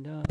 No.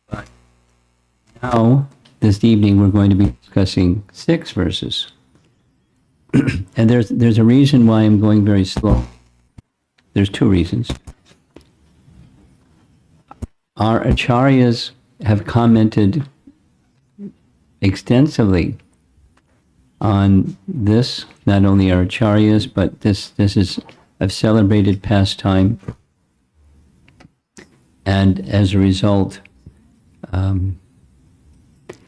But now, this evening, we're going to be discussing 6 verses. And there's a reason why I'm going very slow. There's 2 reasons. Our acharyas have commented extensively on this, not only our acharyas, but this is a celebrated pastime. And as a result,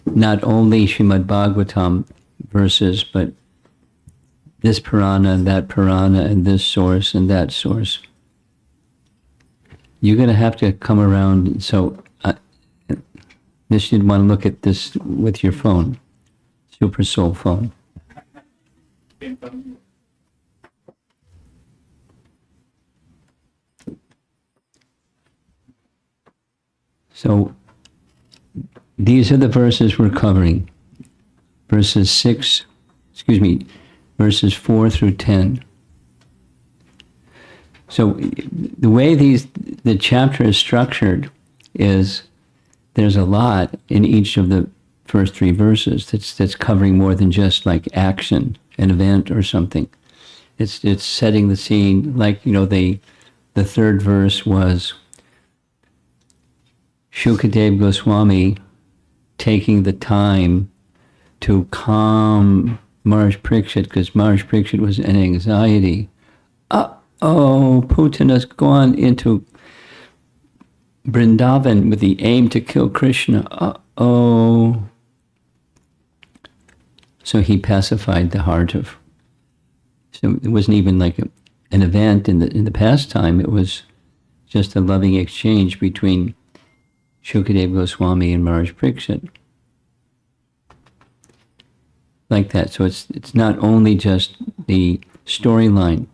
not only Srimad Bhagavatam verses, but this Purana and that Purana and this source and that source. You're going to have to come around. So this, you'd want to look at this with your phone, Super Soul phone. So these are the verses we're covering. Verses 4 through 10. So the way the chapter is structured is there's a lot in each of the first 3 verses that's covering more than just like action, an event or something. It's setting the scene, like, the 3rd verse was Shukadev Goswami taking the time to calm Maharaj Parikshit, because Maharaj Parikshit was in anxiety. Putana's gone into Vrindavan with the aim to kill Krishna. So he pacified the heart of. So it wasn't even like an event in the pastime. It was just a loving exchange between Shukadev Goswami and Maharaj Parikshit. Like that. So it's not only just the storyline.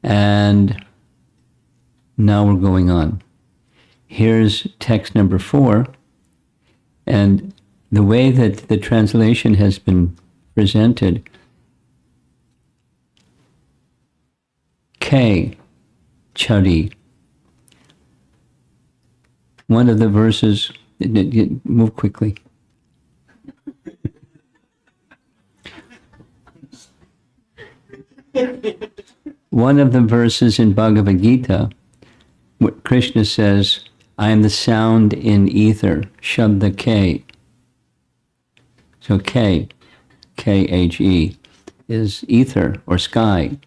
And now we're going on. Here's text number 4. And the way that the translation has been presented, K, Chari. One of the verses, move quickly. One of the verses in Bhagavad Gita, Krishna says, I am the sound in ether, Shabda K. So K, K-H-E, is ether or sky.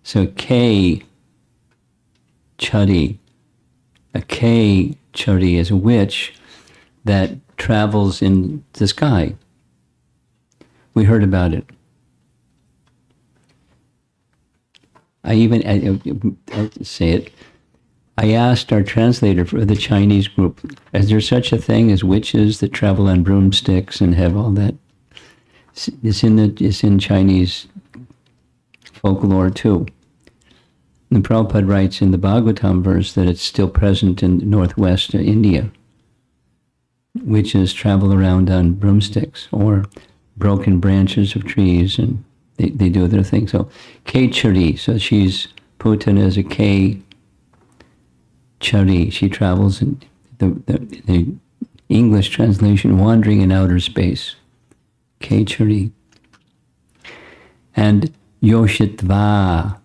So K, Chari. A K, Chari, is a witch that travels in the sky. We heard about it. I'll say it. I asked our translator for the Chinese group, is there such a thing as witches that travel on broomsticks and have all that? It's in Chinese folklore too. And Prabhupada writes in the Bhagavatam verse that it's still present in northwest India. Witches travel around on broomsticks or broken branches of trees, and they do their thing. So K-Chari, so she's Putana as a K-Chari. She travels the English translation, wandering in outer space. Kechari. And Yoshitva.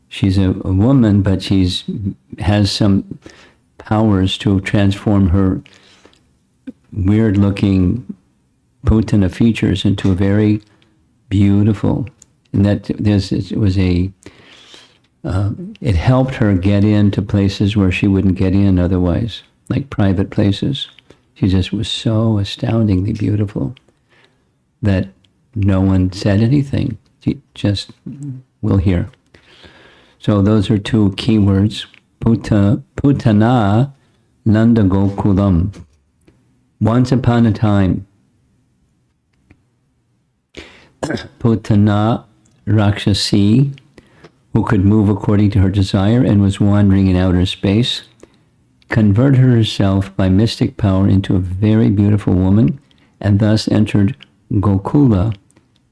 She's a woman, but has some powers to transform her weird-looking Putana features into a very beautiful. And that it helped her get into places where she wouldn't get in otherwise, like private places. She just was so astoundingly beautiful that no one said anything. She just will hear. So those are two key words. Putana Nanda Gokulam. Once upon a time, Putana Rakshasi, who could move according to her desire and was wandering in outer space, converted herself by mystic power into a very beautiful woman and thus entered Gokula,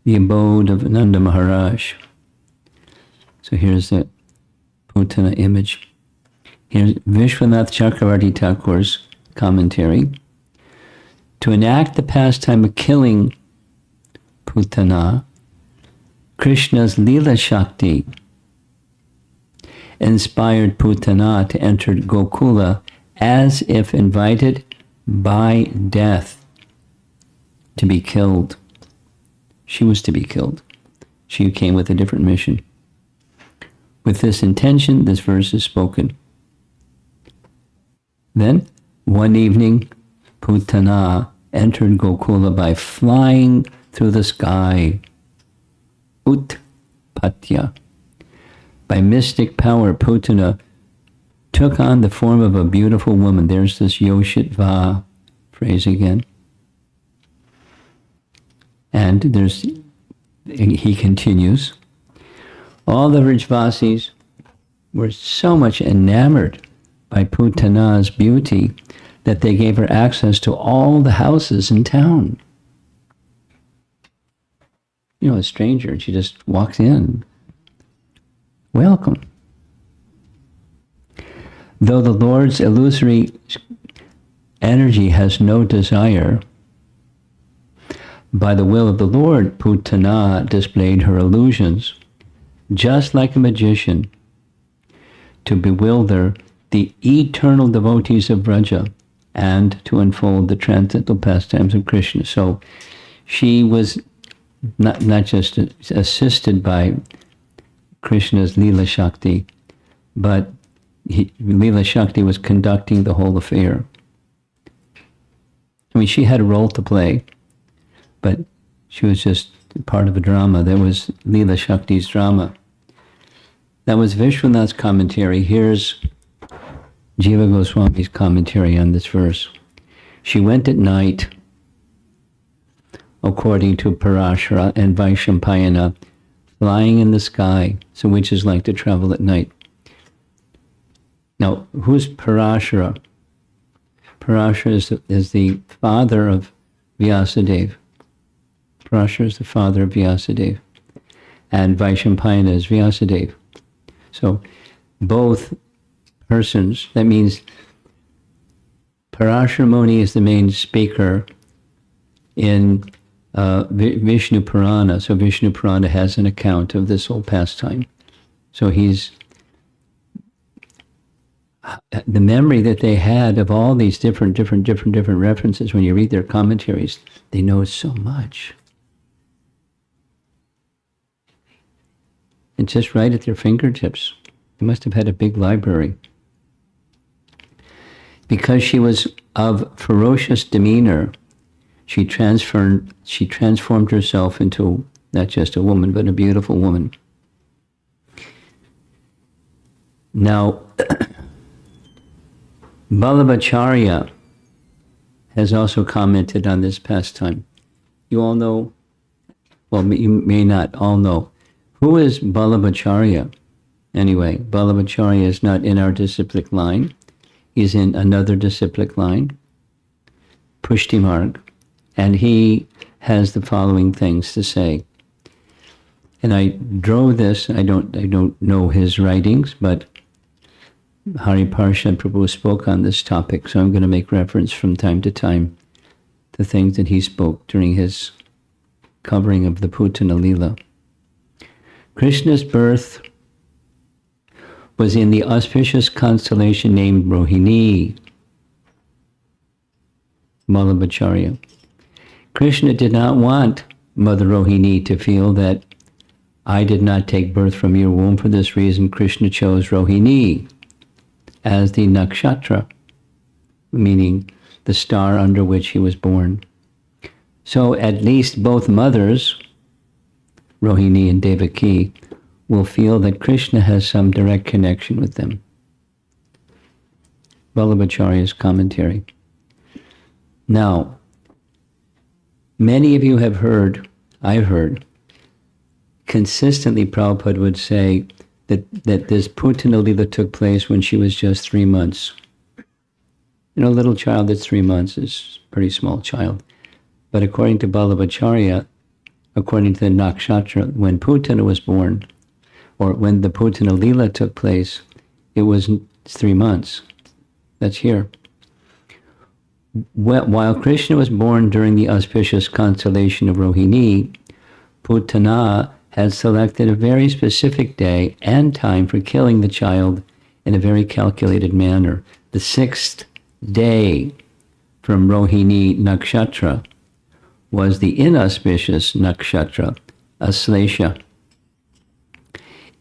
the abode of Nanda Maharaj. So here's the Putana image. Here's Vishwanath Chakravarti Thakur's commentary. To enact the pastime of killing Putana, Krishna's Leela Shakti inspired Putana to enter Gokula as if invited by death to be killed. She was to be killed. She came with a different mission. With this intention, this verse is spoken. Then, one evening, Putana entered Gokula by flying through the sky. Utpatya. By mystic power, Putana took on the form of a beautiful woman. There's this Yoshitva phrase again. And he continues, all the Vrajvasis were so much enamored by Putana's beauty that they gave her access to all the houses in town. You know, a stranger, she just walks in. Welcome. Though the Lord's illusory energy has no desire, by the will of the Lord, Putana displayed her illusions, just like a magician, to bewilder the eternal devotees of Vraja and to unfold the transcendental pastimes of Krishna. So she was not just assisted by Krishna's Leela Shakti, but Leela Shakti was conducting the whole affair. I mean, she had a role to play, but she was just part of a drama. That was Leela Shakti's drama. That was Vishwanath's commentary. Here's Jiva Goswami's commentary on this verse. She went at night, according to Parashara and Vaishampayana, flying in the sky. So witches like to travel at night. Now, who's Parashara? Parashara is the father of Vyasadeva. Parashara is the father of Vyasadeva. And Vaishampayana is Vyasadeva. So both persons, that means Parashara Muni is the main speaker in Vishnu Purana. So Vishnu Purana has an account of this whole pastime. So the memory that they had of all these different references, when you read their commentaries, they know so much. It's just right at their fingertips. They must have had a big library. Because she was of ferocious demeanor, she transformed herself into not just a woman, but a beautiful woman. Now, Vallabhacharya has also commented on this pastime. You all know, well, you may not all know. Who is Vallabhacharya? Anyway, Vallabhacharya is not in our disciplic line. He's in another disciplic line, Pushtimarg, and he has the following things to say. And I drove this, I don't know his writings, but Hari Parshad Prabhu spoke on this topic, so I'm going to make reference from time to time to things that he spoke during his covering of the Putana Lila. Krishna's birth was in the auspicious constellation named Rohini, Vallabhacharya. Krishna did not want Mother Rohini to feel that I did not take birth from your womb. For this reason, Krishna chose Rohini as the nakshatra, meaning the star under which he was born. So at least both mothers, Rohini and Devaki, will feel that Krishna has some direct connection with them. Vallabhacharya's commentary. Now, many of you have heard, I've heard, consistently Prabhupada would say that this Putana Lila took place when she was just 3 months. You know, a little child that's 3 months is a pretty small child. But according to Vallabhacharya, according to the nakshatra, when Putana was born, or when the Putana Lila took place, it was 3 months. That's here. While Krishna was born during the auspicious constellation of Rohini, Putana had selected a very specific day and time for killing the child in a very calculated manner. The 6th day from Rohini Nakshatra was the inauspicious Nakshatra, Aslesha.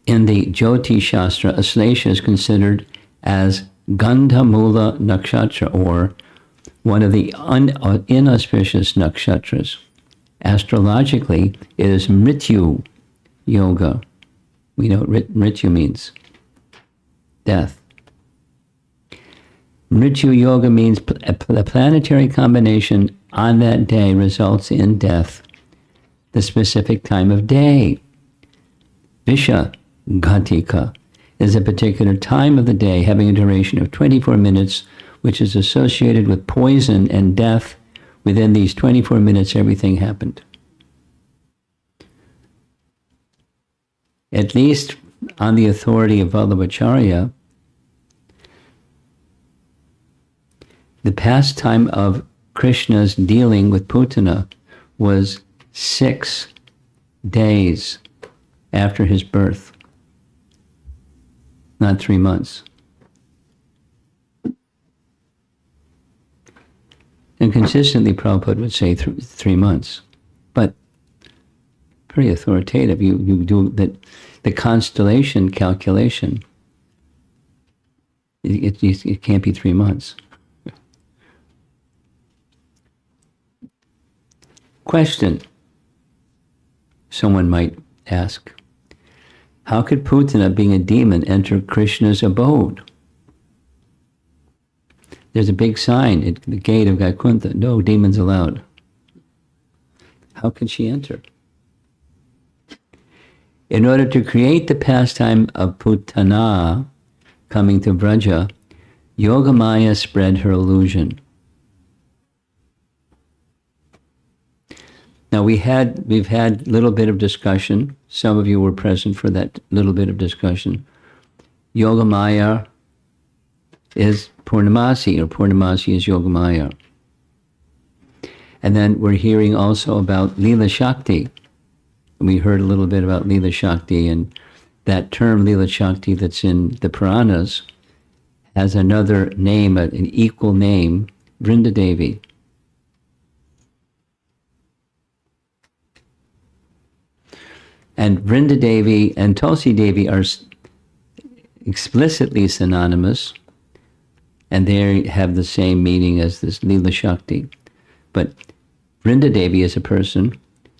In the Jyoti Shastra, Aslesha is considered as Gandhamula Nakshatra, or one of the inauspicious nakshatras. Astrologically, it is Mrityu Yoga. We know what Mrityu means. Death. Mrityu Yoga means a planetary combination on that day results in death. The specific time of day. Visha Ghatika is a particular time of the day having a duration of 24 minutes, which is associated with poison and death. Within these 24 minutes, everything happened. At least on the authority of Vallabhacharya, the pastime of Krishna's dealing with Putana was 6 days after his birth, not 3 months. And consistently, Prabhupada would say 3 months, but pretty authoritative. You do that. The constellation calculation. It can't be 3 months. Question. Someone might ask, how could Putana, being a demon, enter Krishna's abode? There's a big sign at the gate of Vaikuntha, no demons allowed. How could she enter? In order to create the pastime of Putana coming to Vraja, Yogamaya spread her illusion. Now we've had a little bit of discussion. Some of you were present for that little bit of discussion. Yogamaya is Purnamasi, or Purnamasi is Yogamaya. And then we're hearing also about Leela Shakti. We heard a little bit about Leela Shakti, and that term Leela Shakti that's in the Puranas has another name, an equal name, Vrinda Devi. And Vrinda Devi and Tulsi Devi are explicitly synonymous, and they have the same meaning as this Leela Shakti. But Vrinda Devi is a person,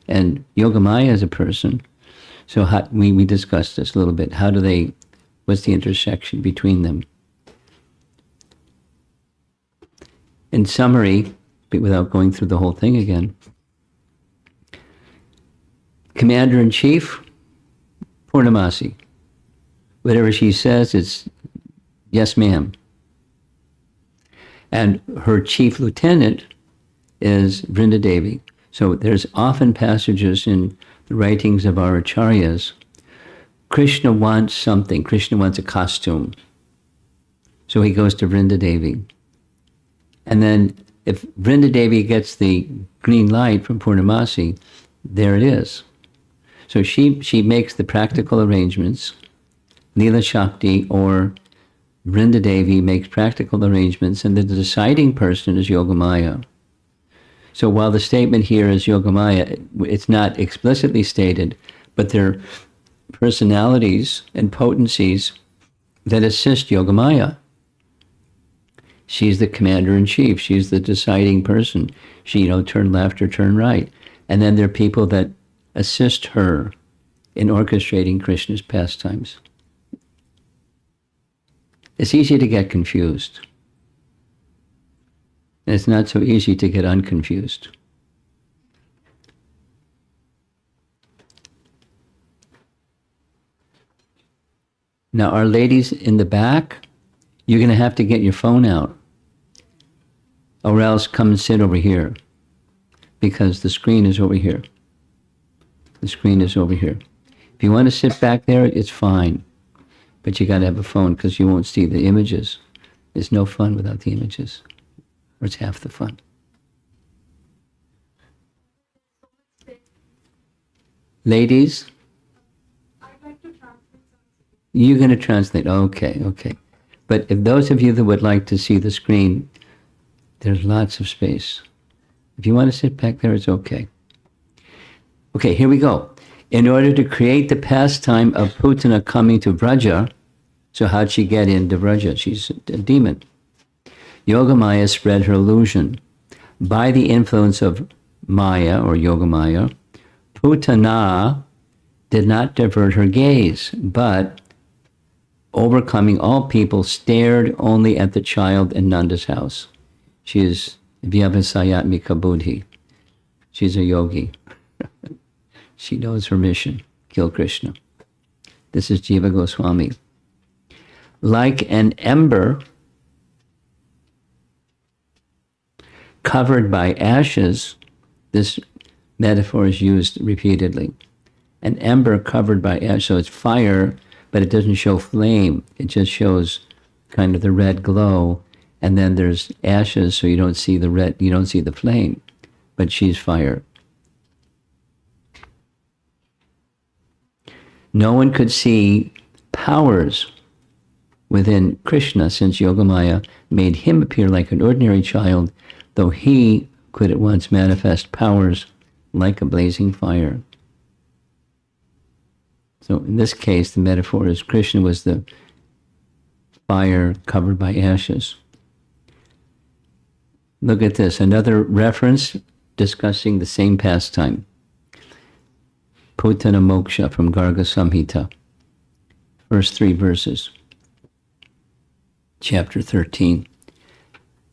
and Yogamaya is a person. So we discussed this a little bit. What's the intersection between them? In summary, but without going through the whole thing again, Commander-in-Chief, Purnamasi. Whatever she says, it's yes, ma'am. And her chief lieutenant is Vrinda Devi. So there's often passages in the writings of our acharyas. Krishna wants something. Krishna wants a costume. So he goes to Vrinda Devi. And then if Vrinda Devi gets the green light from Purnamasi, there it is. So she makes the practical arrangements. Leela Shakti or Vrinda Devi makes practical arrangements, and the deciding person is Yogamaya. So while the statement here is Yogamaya, it's not explicitly stated, but they're personalities and potencies that assist Yogamaya. She's the commander-in-chief. She's the deciding person. She, turn left or turn right. And then there are people that assist her in orchestrating Krishna's pastimes. It's easy to get confused. And it's not so easy to get unconfused. Now, our ladies in the back, you're going to have to get your phone out, or else come and sit over here, because the screen is over here. The screen is over here. If you want to sit back there, it's fine, but you got to have a phone because you won't see the images. There's no fun without the images, or it's half the fun. Ladies? You're going to translate. Okay. But if those of you that would like to see the screen, there's lots of space. If you want to sit back there, it's okay. Okay, here we go. In order to create the pastime of Putana coming to Vraja, so how'd she get into Vraja? She's a demon. Yogamaya spread her illusion. By the influence of Maya or Yogamaya, Putana did not divert her gaze, but overcoming all people, stared only at the child in Nanda's house. She is Vyavasayatmika Buddhi. She's a yogi. She knows her mission, kill Krishna. This is Jiva Goswami. Like an ember covered by ashes, this metaphor is used repeatedly. An ember covered by ash, so it's fire, but it doesn't show flame. It just shows kind of the red glow, and then there's ashes, so you don't see the red, you don't see the flame, but she's fire. No one could see powers within Krishna, since Yogamaya made him appear like an ordinary child, though he could at once manifest powers like a blazing fire. So in this case, the metaphor is Krishna was the fire covered by ashes. Look at this, another reference discussing the same pastime. Putana Moksha from Garga Samhita, first 3 verses, chapter 13.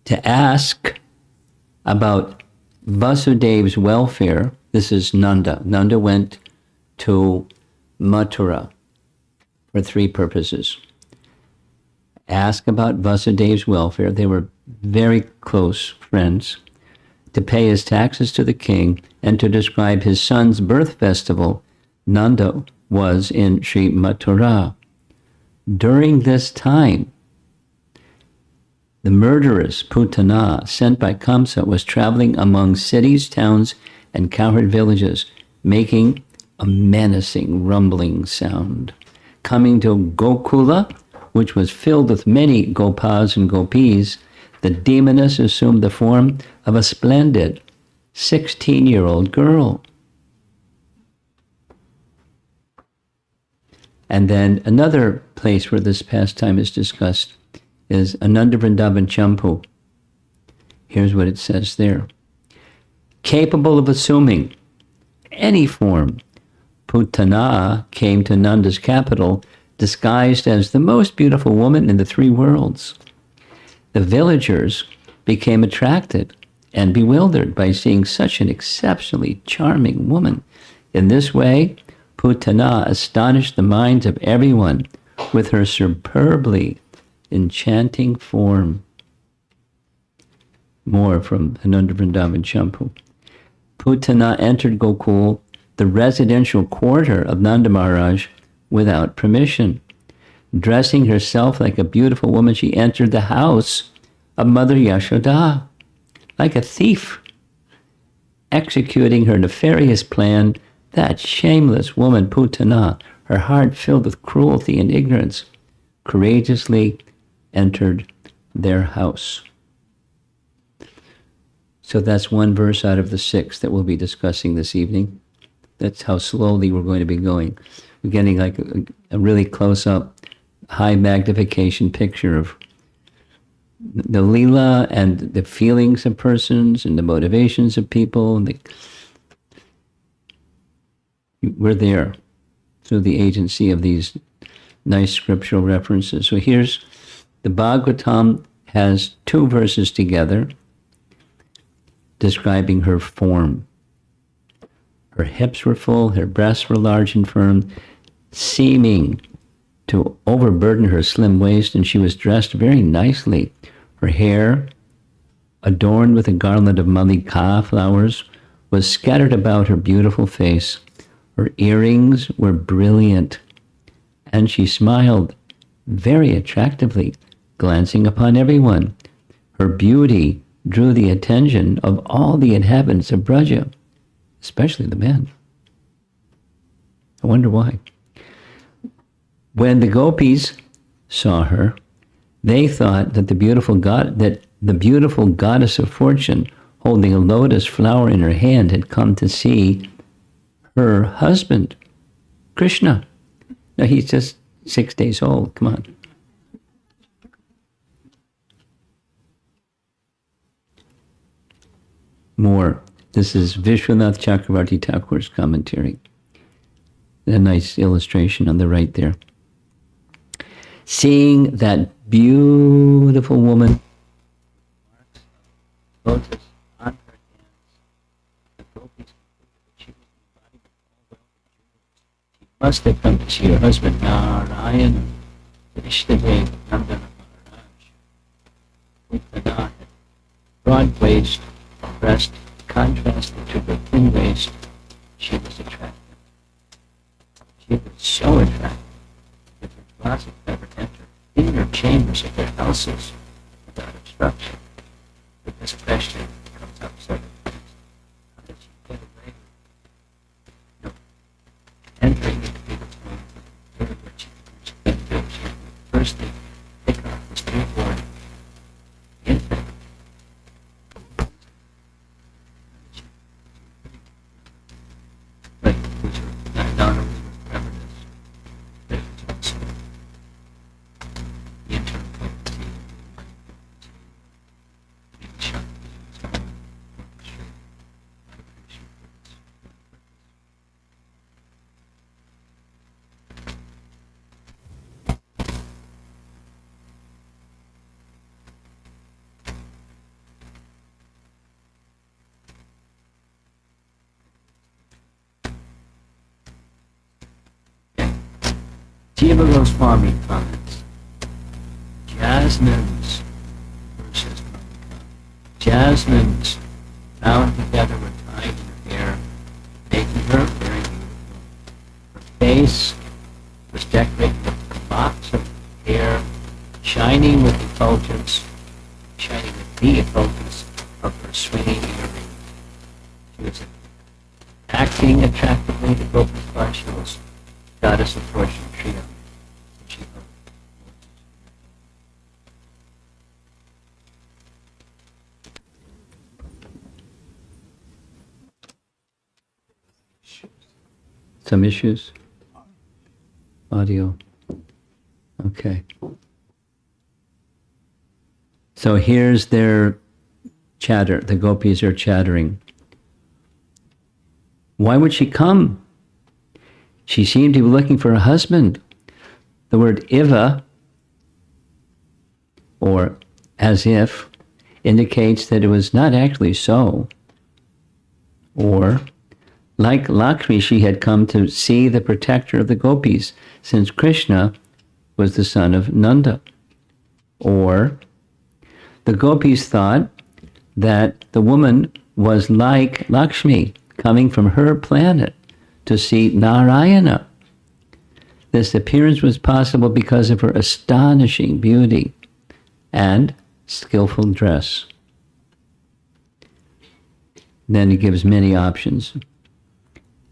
To ask about Vasudev's welfare, this is Nanda. Nanda went to Mathura for 3 purposes. Ask about Vasudev's welfare. They were very close friends. To pay his taxes to the king, and to describe his son's birth festival. Nanda was in Sri Mathura. During this time, the murderess Putana, sent by Kamsa, was traveling among cities, towns, and cowherd villages, making a menacing rumbling sound. Coming to Gokula, which was filled with many gopas and gopis, the demoness assumed the form of a splendid 16-year-old girl. And then another place where this pastime is discussed is Ananda Vrindavan Champu. Here's what it says there. Capable of assuming any form, Putana came to Nanda's capital disguised as the most beautiful woman in the 3 worlds. The villagers became attracted and bewildered by seeing such an exceptionally charming woman. In this way, Putana astonished the minds of everyone with her superbly enchanting form. More from Ananda Vrindavan Champu. Putana entered Gokul, the residential quarter of Nanda Maharaj, without permission. Dressing herself like a beautiful woman, she entered the house of Mother Yashoda, like a thief, executing her nefarious plan. That shameless woman, Putana, her heart filled with cruelty and ignorance, courageously entered their house. So that's one verse out of the 6 that we'll be discussing this evening. That's how slowly we're going to be going. We're getting like a really close-up, high magnification picture of the Leela and the feelings of persons and the motivations of people. And we're there through the agency of these nice scriptural references. So here's the Bhagavatam has 2 verses together describing her form. Her hips were full, her breasts were large and firm, seeming to overburden her slim waist, and she was dressed very nicely. Her hair, adorned with a garland of malika flowers, was scattered about her beautiful face. Her earrings were brilliant, and she smiled very attractively, glancing upon everyone. Her beauty drew the attention of all the inhabitants of Braja, especially the men. I wonder why. When the gopis saw her, they thought that the beautiful goddess of fortune, holding a lotus flower in her hand, had come to see her husband, Krishna. Now he's just 6 days old. Come on. More. This is Vishwanath Chakravarti Thakur's commentary. A nice illustration on the right there. Seeing that beautiful woman, lotus on her hands, the gopis concluded that she was the embodiment of all wealth and jewels. She must have come to see her husband Narayana, Ishtadev Nandana Maharaj. Putana had broad waist, breast contrasted to her thin waist. She was attractive. She was so attractive that her closet never entered inner chambers of their houses without obstruction. But this question comes up several times. How did she get away? No. Entering into people's homes, where she first they pick off this newborn infant. But which were not only with remedies, but it was also the internal potency, the shakti, orchestrated vibration for its purpose. Jiva Goswami comments, jasmines versus malika. Jasmines bound together were tied in her hair, making her very beautiful. Her face was decorated with locks of hair, shining with the effulgence of her swinging earrings. She was acting attractively to Gopal. She was goddess of fortune trio. Some issues? Audio. Okay. So here's their chatter. The gopis are chattering. Why would she come? She seemed to be looking for a husband. The word iva, or as if, indicates that it was not actually so. Or, like Lakshmi, she had come to see the protector of the gopis, since Krishna was the son of Nanda. Or, the gopis thought that the woman was like Lakshmi, coming from her planet to see Narayana. This appearance was possible because of her astonishing beauty and skillful dress. Then he gives many options.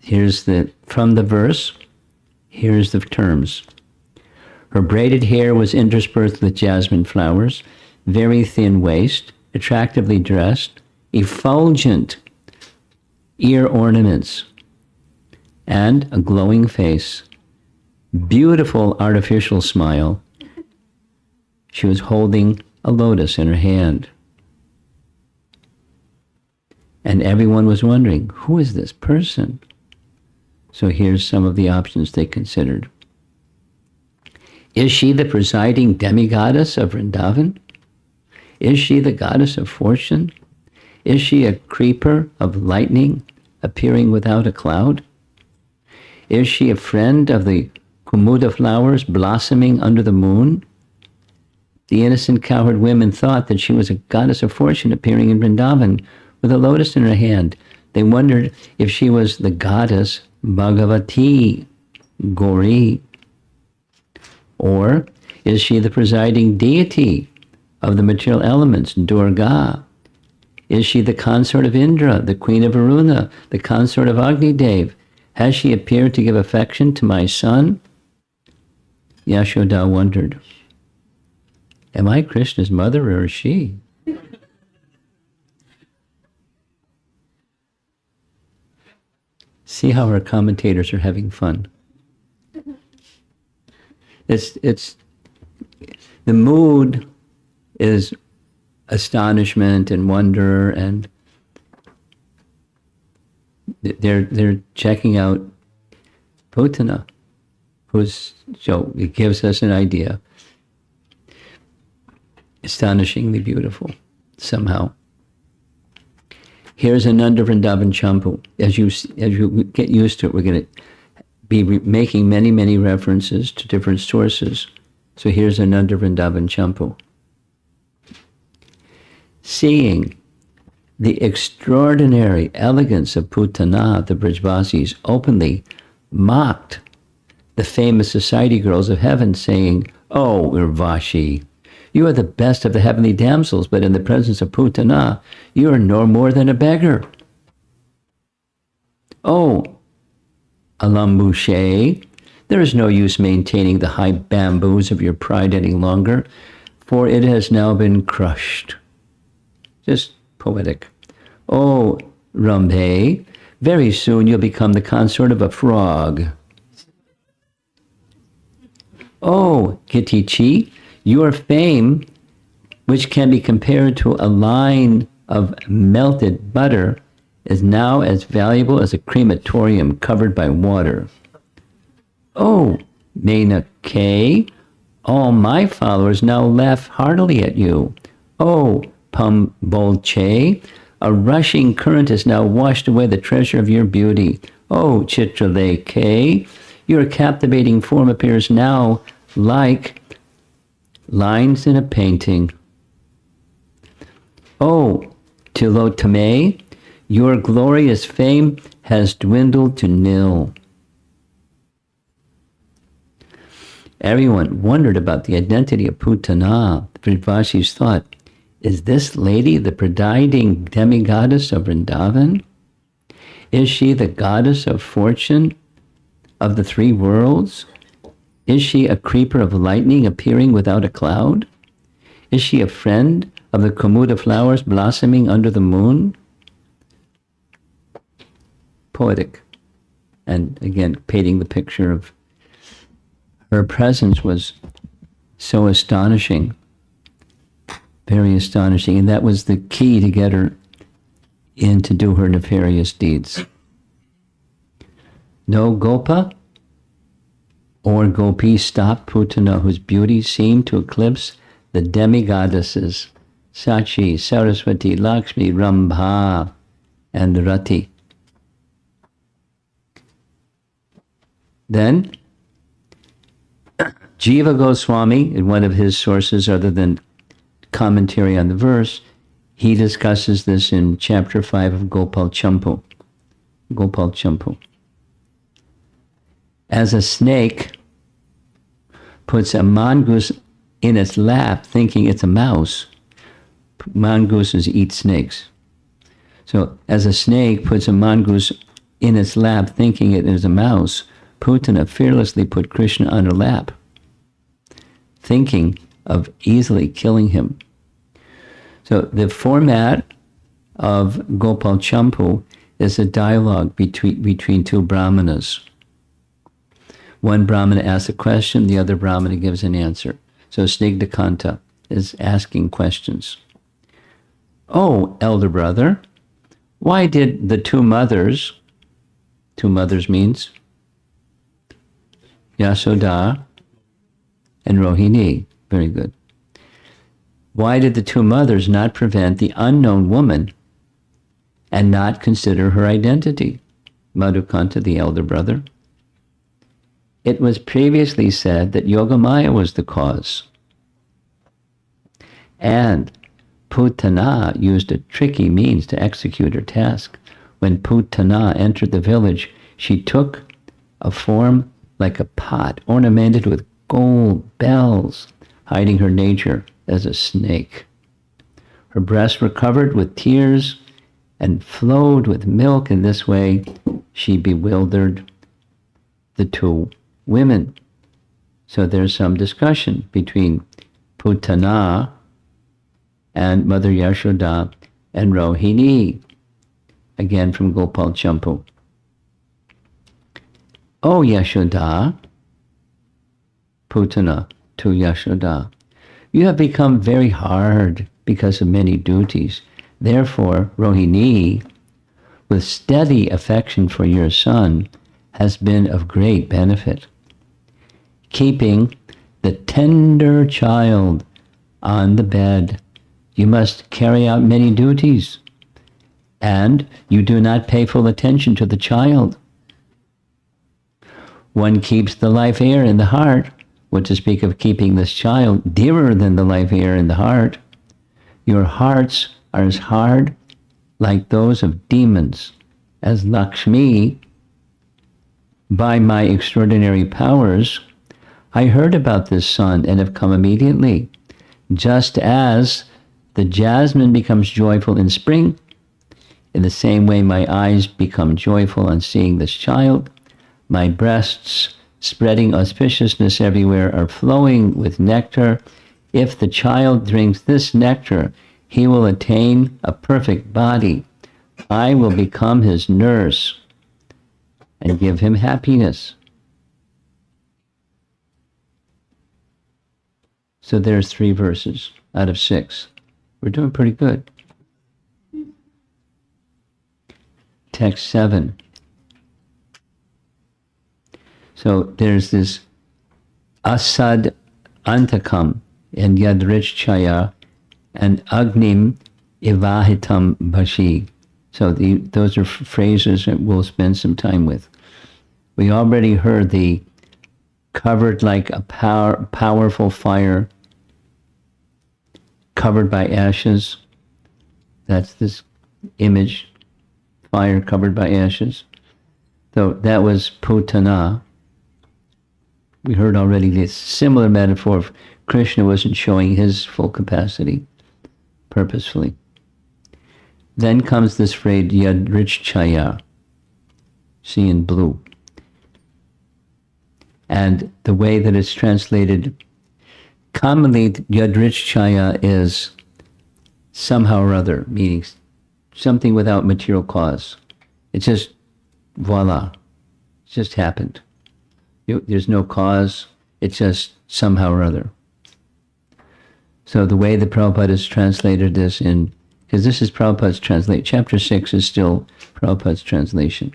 From the verse, here's the terms. Her braided hair was interspersed with jasmine flowers, very thin waist, attractively dressed, effulgent ear ornaments, and a glowing face. Beautiful artificial smile. She was holding a lotus in her hand. And everyone was wondering, who is this person? So here's some of the options they considered. Is she the presiding demigoddess of Vrindavan? Is she the goddess of fortune? Is she a creeper of lightning appearing without a cloud? Is she a friend of the Kumuda flowers blossoming under the moon? The innocent cowherd women thought that she was a goddess of fortune appearing in Vrindavan with a lotus in her hand. They wondered if she was the goddess Bhagavati, Gauri. Or is she the presiding deity of the material elements, Durga? Is she the consort of Indra, the queen of Varuna, the consort of Agni Dev? Has she appeared to give affection to my son? Yashoda wondered, am I Krishna's mother or is she? See how our commentators are having fun. It's the mood is astonishment and wonder, and they're checking out Putana, so it gives us an idea. Astonishingly beautiful, somehow. Here's Ananda Vrindavan Champu. As you get used to it, we're going to be making many, many references to different sources. So here's Ananda Vrindavan Champu. Seeing the extraordinary elegance of Putana, the Brajvasis openly mocked the famous society girls of heaven, saying, "Oh, Urvashi, you are the best of the heavenly damsels, but in the presence of Putana, you are no more than a beggar. Oh, Alambushe, there is no use maintaining the high bamboos of your pride any longer, for it has now been crushed." Just poetic. Oh, Rambhe, very soon you'll become the consort of a frog. Oh, Kitichi, your fame, which can be compared to a line of melted butter, is now as valuable as a crematorium covered by water. Oh, Menake, all my followers now laugh heartily at you. Oh, Pambolche, a rushing current has now washed away the treasure of your beauty. Oh, Chitraleke, your captivating form appears now like lines in a painting. Oh, Tilotame, your glorious fame has dwindled to nil. Everyone wondered about the identity of Putana. The Brajvasis thought, is this lady the presiding demigoddess of Vrindavan? Is she the goddess of fortune of the three worlds? Is she a creeper of lightning appearing without a cloud? Is she a friend of the Kumuda flowers blossoming under the moon? Poetic. And again, painting the picture of her presence was so astonishing, very astonishing. And that was the key to get her in to do her nefarious deeds. No Gopa or Gopi stopped Putana, whose beauty seemed to eclipse the demigoddesses, Sachi, Saraswati, Lakshmi, Rambha, and Rati. Then, Jiva Goswami, in one of his sources other than commentary on the verse, he discusses this in chapter 5 of Gopal Champu. Gopal Champu. As a snake puts a mongoose in its lap thinking it's a mouse. Mongooses eat snakes. So as a snake puts a mongoose in its lap thinking it is a mouse, Putana fearlessly put Krishna on her lap, thinking of easily killing him. So the format of Gopal Champu is a dialogue between two brahmanas. One brahmana asks a question, the other brahmana gives an answer. So Snigdhakanta is asking questions. Oh, elder brother, why did the two mothers means Yashoda and Rohini, very good. Why did the two mothers not prevent the unknown woman and not consider her identity? Madhukanta, the elder brother. It was previously said that Yogamaya was the cause. And Putana used a tricky means to execute her task. When Putana entered the village, she took a form like a pot, ornamented with gold bells, hiding her nature as a snake. Her breasts were covered with tears and flowed with milk. In this way, she bewildered the two women. So there's some discussion between Putana and Mother Yashoda and Rohini, again from Gopal Champu. Oh Yashoda, Putana to Yashoda, you have become very hard because of many duties. Therefore, Rohini, with steady affection for your son, has been of great benefit. Keeping the tender child on the bed, you must carry out many duties, and you do not pay full attention to the child. One keeps the life air in the heart, what to speak of keeping this child dearer than the life air in the heart. Your hearts are as hard like those of demons, as Lakshmi. By my extraordinary powers, I heard about this son and have come immediately. Just as the jasmine becomes joyful in spring, in the same way my eyes become joyful on seeing this child. My breasts, spreading auspiciousness everywhere, are flowing with nectar. If the child drinks this nectar, he will attain a perfect body. I will become his nurse and give him happiness. So there's 3 verses out of 6. We're doing pretty good. Text 7. So there's this asad antakam and yadrichchaya and agnim ivahitam bhashi. So those are phrases that we'll spend some time with. We already heard the covered like a powerful fire, covered by ashes. That's this image, fire covered by ashes. So that was Putana. We heard already this similar metaphor of Krishna wasn't showing his full capacity purposefully. Then comes this phrase, yadrichchaya, see in blue. And the way that it's translated, commonly yadrichchaya is somehow or other, meaning something without material cause. It's just, voila, it just happened. There's no cause, it's just somehow or other. So the way the Prabhupada has translated this in, because this is Prabhupada's translation, chapter 6 is still Prabhupada's translation.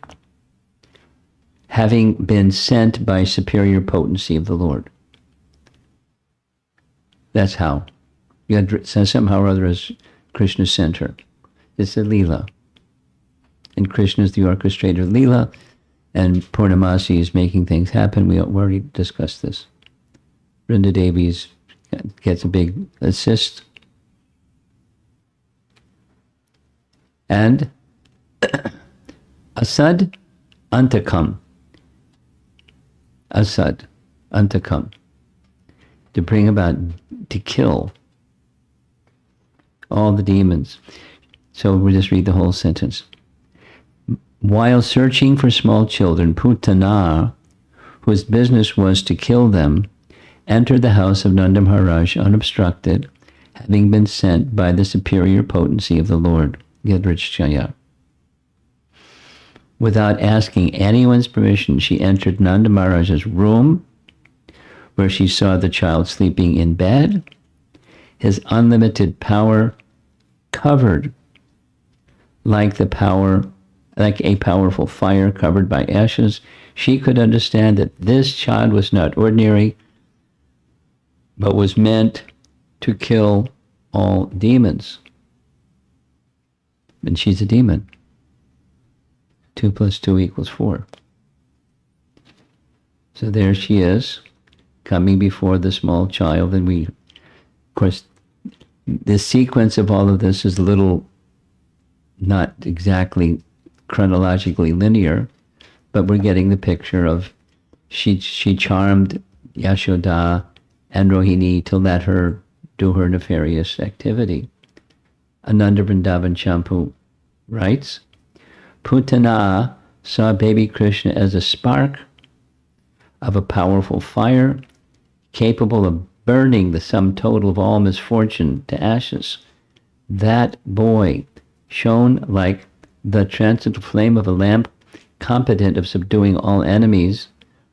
Having been sent by superior potency of the Lord. That's how. Somehow or other as Krishna sent her. It's a Leela. And Krishna is the orchestrator of Leela, and Purnamasi is making things happen. We already discussed this. Vrinda Devi gets a big assist. And Asad Antakam. Asad Antakam. to bring about, to kill all the demons. So we'll just read the whole sentence. While searching for small children, Putana, whose business was to kill them, entered the house of Nanda Maharaj unobstructed, having been sent by the superior potency of the Lord, Yadrichaya. Without asking anyone's permission, she entered Nanda Maharaj's room, where she saw the child sleeping in bed, his unlimited power covered like a powerful fire covered by ashes. She could understand that this child was not ordinary, but was meant to kill all demons. And she's a demon. 2 + 2 = 4. So there she is, coming before the small child, and we, of course, the sequence of all of this is a little not exactly chronologically linear, but we're getting the picture of she charmed Yashoda and Rohini to let her do her nefarious activity. Ananda Vrindavan Champu writes, Putana saw baby Krishna as a spark of a powerful fire capable of burning the sum total of all misfortune to ashes. That boy shone like the transcendental flame of a lamp, competent of subduing all enemies,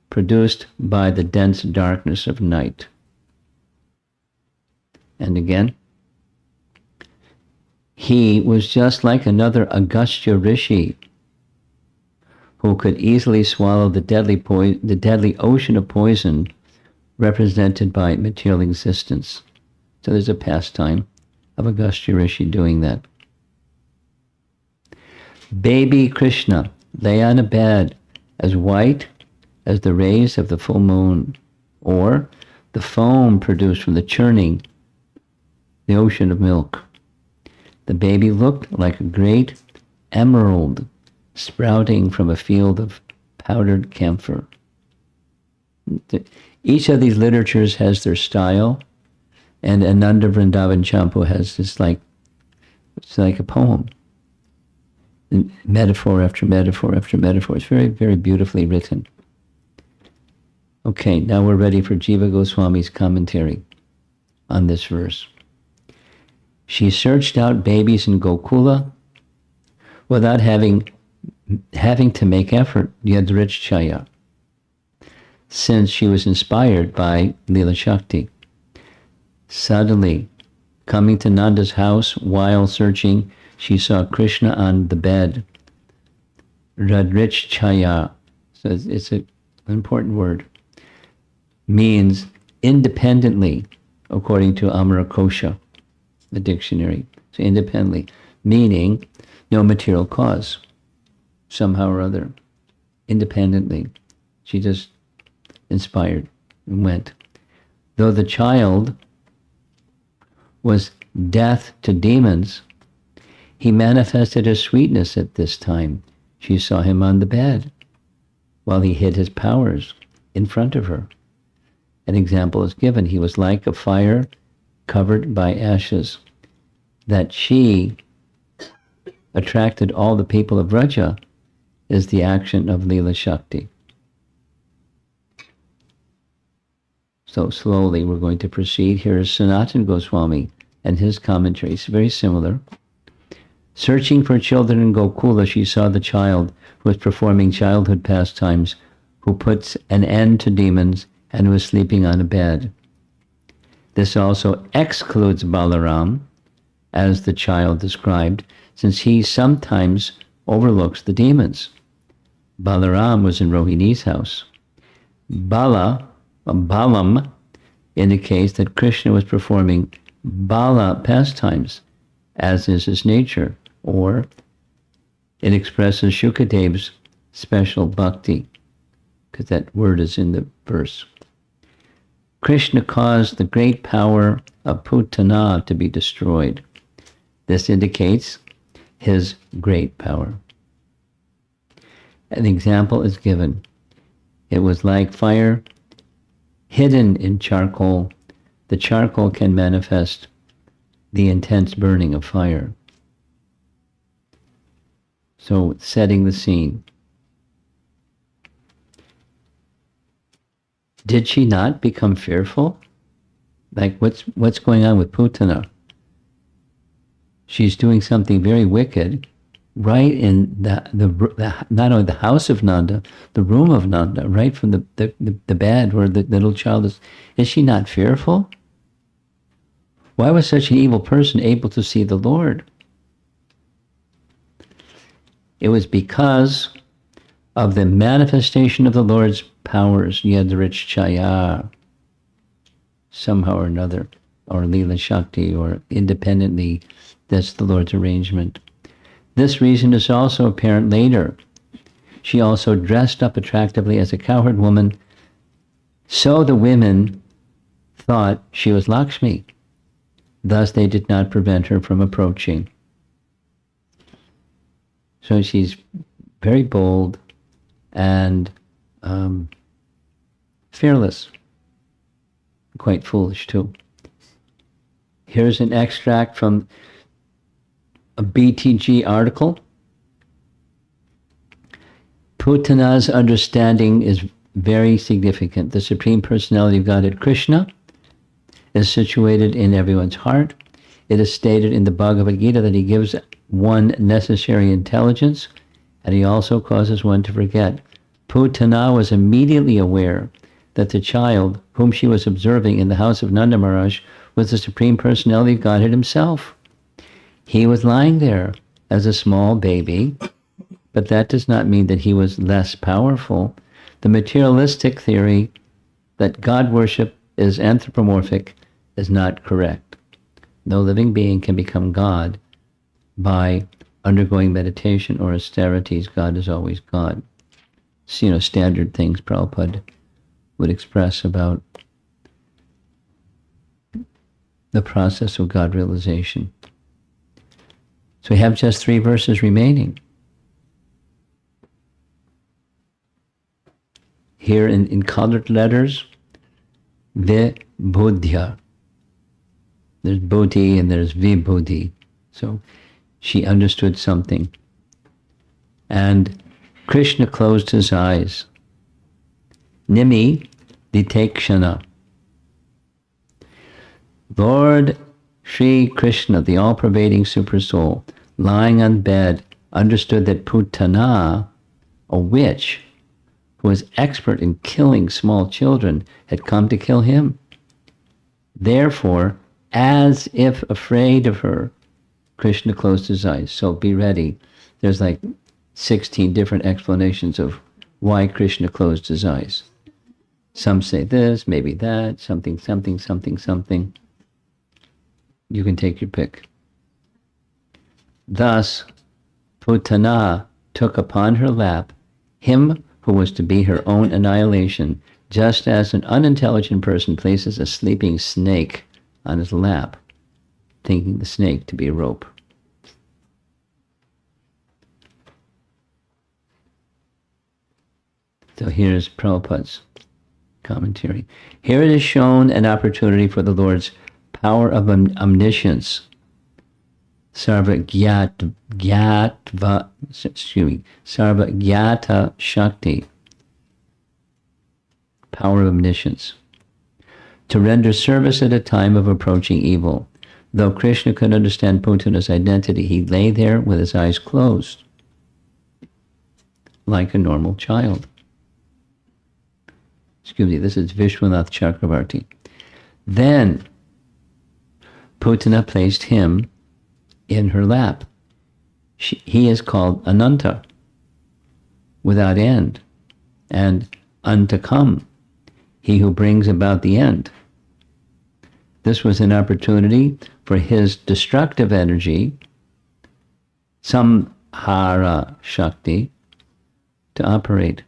produced by the dense darkness of night. And again, he was just like another Agastya Rishi, who could easily swallow the deadly ocean of poison represented by material existence. So there's a pastime of Agastya Rishi doing that. Baby Krishna lay on a bed as white as the rays of the full moon, or the foam produced from the churning the ocean of milk. The baby looked like a great emerald sprouting from a field of powdered camphor. Each of these literatures has their style, and Ananda Vrindavan Champu has this it's like a poem. And metaphor after metaphor after metaphor. It's very, very beautifully written. Okay, now we're ready for Jiva Goswami's commentary on this verse. She searched out babies in Gokula without having to make effort, Yadrichaya, since she was inspired by Leela Shakti. Suddenly, coming to Nanda's house while searching, she saw Krishna on the bed. Radrichaya, so it's an important word, means independently, according to Amarakosha, the dictionary. So independently, meaning no material cause, somehow or other. Independently. She just inspired and went. Though the child was death to demons, he manifested a sweetness at this time. She saw him on the bed while he hid his powers in front of her. An example is given. He was like a fire covered by ashes. That she attracted all the people of Vraja is the action of Leela Shakti. So slowly we're going to proceed. Here is Sanatan Goswami and his commentary. It's very similar. Searching for children in Gokula, she saw the child who was performing childhood pastimes, who puts an end to demons, and who was sleeping on a bed. This also excludes Balaram, as the child described, since he sometimes overlooks the demons. Balaram was in Rohini's house. Balam indicates that Krishna was performing Bala pastimes, as is his nature, or it expresses Shukadev's special bhakti, because that word is in the verse. Krishna caused the great power of Putana to be destroyed. This indicates his great power. An example is given. It was like fire hidden in charcoal the charcoal can manifest the intense burning of fire. So, setting the scene. Did she not become fearful? Like, what's going on with Putana? She's doing something very wicked, right in the not only the house of Nanda, the room of Nanda, right from the bed where the little child is. Is she not fearful? Why was such an evil person able to see the Lord? It was because of the manifestation of the Lord's powers. You had the rich Chaya, somehow or another, or Leela Shakti, or independently. That's the Lord's arrangement. This reason is also apparent later. She also dressed up attractively as a cowherd woman, so the women thought she was Lakshmi. Thus they did not prevent her from approaching. So she's very bold and fearless. Quite foolish too. Here's an extract from a BTG article. Putana's understanding is very significant. The Supreme Personality of Godhead, Krishna, is situated in everyone's heart. It is stated in the Bhagavad Gita that he gives one necessary intelligence, and he also causes one to forget. Putana was immediately aware that the child whom she was observing in the house of Nanda Maharaj was the Supreme Personality of Godhead himself. He was lying there as a small baby, but that does not mean that he was less powerful. The materialistic theory that God worship is anthropomorphic is not correct. No living being can become God by undergoing meditation or austerities. God is always God. So, standard things Prabhupada would express about the process of God realization. So we have just 3 verses remaining. Here in colored letters, Vibhudhya. There's Bodhi and there's Vibhudhi. So she understood something. And Krishna closed his eyes. Nimi Ditekshana. Lord Sri Krishna, the all-pervading Supersoul, lying on bed, understood that Putana, a witch who was expert in killing small children, had come to kill him. Therefore, as if afraid of her, Krishna closed his eyes. So be ready. There's like 16 different explanations of why Krishna closed his eyes. Some say this, maybe that, something, something, something, something. You can take your pick. Thus, Putana took upon her lap him who was to be her own annihilation, just as an unintelligent person places a sleeping snake on his lap, thinking the snake to be a rope. So here's Prabhupada's commentary. Here it is shown an opportunity for the Lord's power of omniscience, Sarva Gyata Shakti, power of omniscience, to render service at a time of approaching evil. Though Krishna could understand Putana's identity, he lay there with his eyes closed, like a normal child. This is Vishwanath Chakravarti. Then Putana placed him in her lap. He is called Ananta, without end, and Antakam, he who brings about the end. This was an opportunity for his destructive energy, Samhara Shakti, to operate.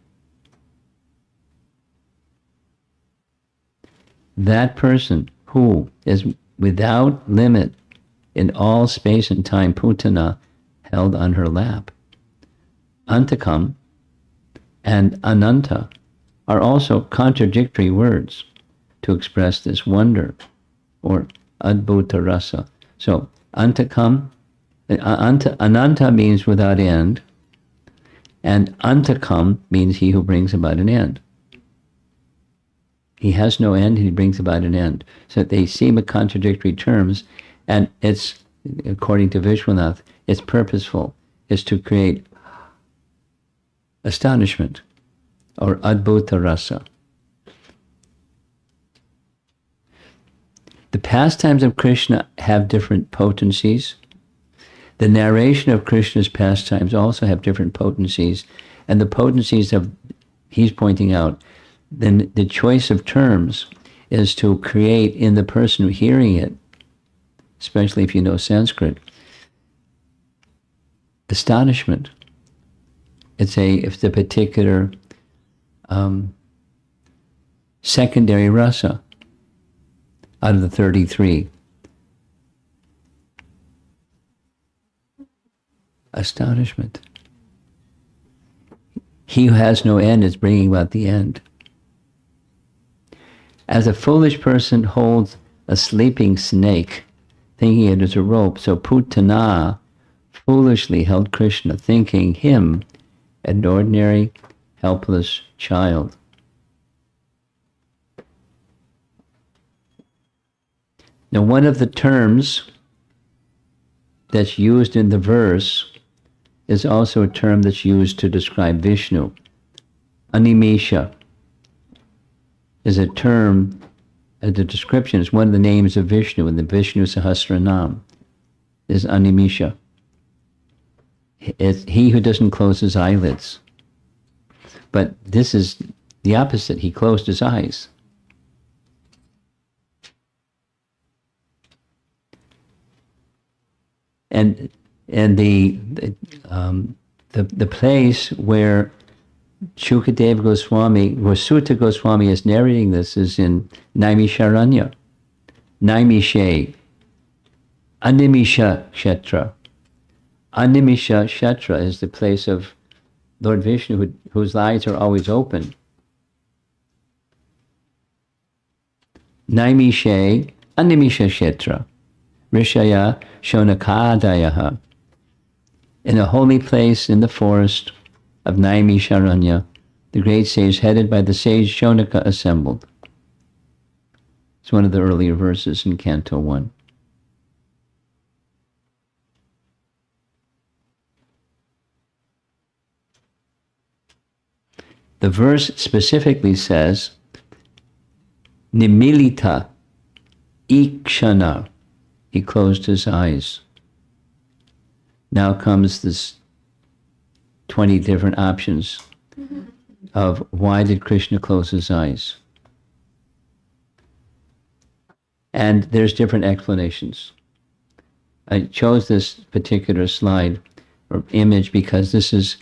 That person who is without limit in all space and time, Putana held on her lap. Antakam and Ananta are also contradictory words to express this wonder. or Adbhuta Rasa. So, Antakam, Ananta means without end, and Antakam means he who brings about an end. He has no end, and he brings about an end. So they seem contradictory terms, and it's, according to Vishwanath, it's purposeful. It's to create astonishment, or Adbhuta Rasa. The pastimes of Krishna have different potencies. The narration of Krishna's pastimes also have different potencies, and the potencies of, he's pointing out, then the choice of terms is to create in the person hearing it, especially if you know Sanskrit, astonishment. It's a particular secondary rasa out of the 33. Astonishment. He who has no end is bringing about the end. As a foolish person holds a sleeping snake, thinking it is a rope, so Putana foolishly held Krishna, thinking him an ordinary, helpless child. Now, one of the terms that's used in the verse is also a term that's used to describe Vishnu. Animesha is a term, the description is one of the names of Vishnu in the Vishnu Sahasranam, is Animesha. It's he who doesn't close his eyelids. But this is the opposite. He closed his eyes. And the place where Shukadeva Goswami, where Sutta Goswami is narrating this, is in Naimisharanya, Naimishe, Animisha Kshetra. Animisha Kshetra is the place of Lord Vishnu, whose eyes are always open. Naimishe, Animisha Kshetra, Rishaya Shonakadayaha. In a holy place in the forest of Naimisharanya, the great sage headed by the sage Shonaka assembled. It's one of the earlier verses in Canto 1. The verse specifically says, Nimilita Ikshana. He closed his eyes. Now comes this 20 different options of why did Krishna close his eyes. And there's different explanations. I chose this particular slide or image because this is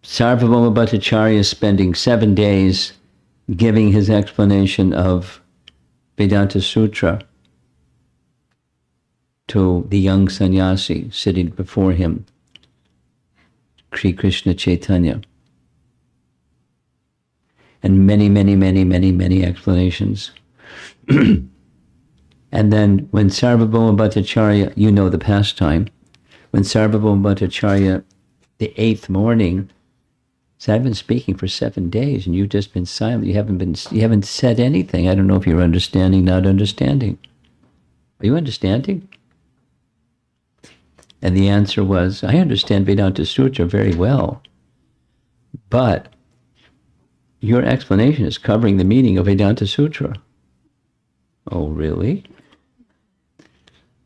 Sarvabhauma Bhattacharya spending 7 days giving his explanation of Vedanta Sutra to the young sannyasi sitting before him, Sri Krishna Chaitanya. And many, many, many, many, many explanations. And then when Sarvabhauma Bhattacharya, you know the pastime, when Sarvabhauma Bhattacharya, the 8th morning, said, I've been speaking for 7 days and you've just been silent. You haven't said anything. I don't know if you're understanding, not understanding. Are you understanding? And the answer was, I understand Vedanta Sutra very well, but your explanation is covering the meaning of Vedanta Sutra. Oh, really?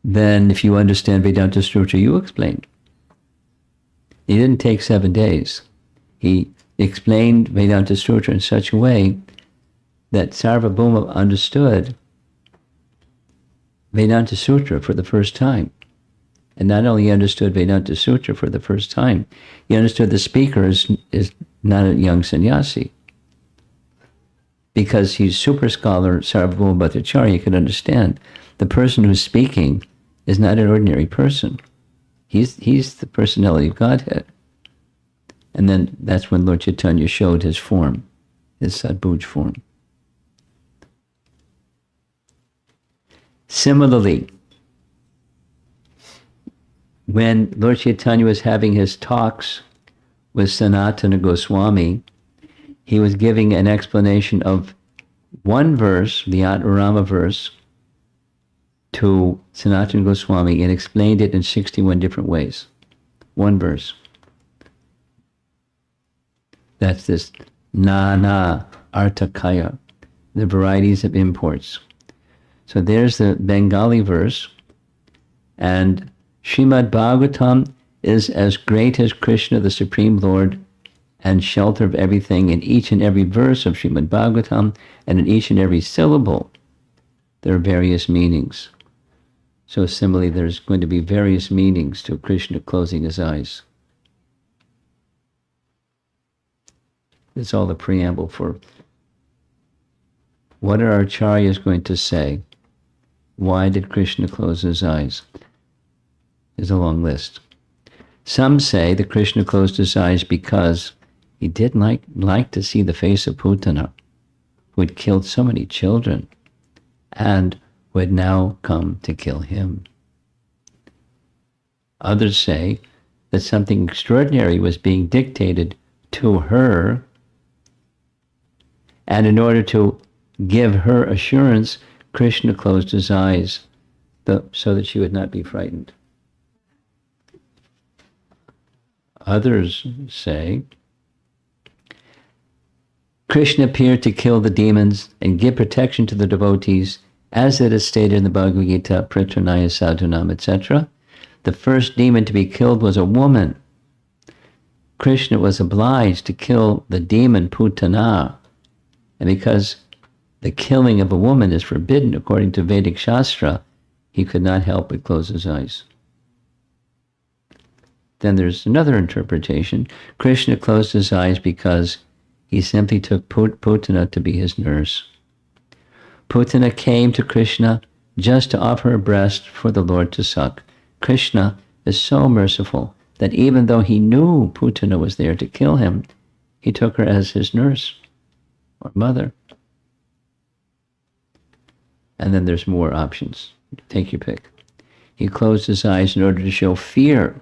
Then if you understand Vedanta Sutra, you explain. He didn't take 7 days. He explained Vedanta Sutra in such a way that Sarvabhauma understood Vedanta Sutra for the first time. And not only understood Vedanta Sutra for the first time, he understood the speaker is not a young sannyasi. Because he's super scholar, Sarvabhauma Bhattacharya could understand the person who's speaking is not an ordinary person. He's the personality of Godhead. And then that's when Lord Chaitanya showed his form, his Sadbhuj form. Similarly, when Lord Chaitanya was having his talks with Sanatana Goswami, he was giving an explanation of one verse, the Atmarama verse, to Sanatana Goswami and explained it in 61 different ways. One verse. That's this Nana Artakaya, the varieties of imports. So there's the Bengali verse, and Srimad Bhagavatam is as great as Krishna, the Supreme Lord, and shelter of everything. In each and every verse of Srimad Bhagavatam, and in each and every syllable, there are various meanings. So similarly, there's going to be various meanings to Krishna closing his eyes. It's all the preamble for what are our acharyas going to say? Why did Krishna close his eyes? There's a long list. Some say that Krishna closed his eyes because he didn't like to see the face of Putana, who had killed so many children and who had now come to kill him. Others say that something extraordinary was being dictated to her, and in order to give her assurance, Krishna closed his eyes so that she would not be frightened. Others say Krishna appeared to kill the demons and give protection to the devotees, as it is stated in the Bhagavad Gita, Pritranaya Sadhunam, etc. The first demon to be killed was a woman. Krishna was obliged to kill the demon Putana, and because the killing of a woman is forbidden according to Vedic Shastra, he could not help but close his eyes. Then there's another interpretation. Krishna closed his eyes because he simply took Putana to be his nurse. Putana came to Krishna just to offer her breast for the Lord to suck. Krishna is so merciful that even though he knew Putana was there to kill him, he took her as his nurse or mother. And then there's more options. Take your pick. He closed his eyes in order to show fear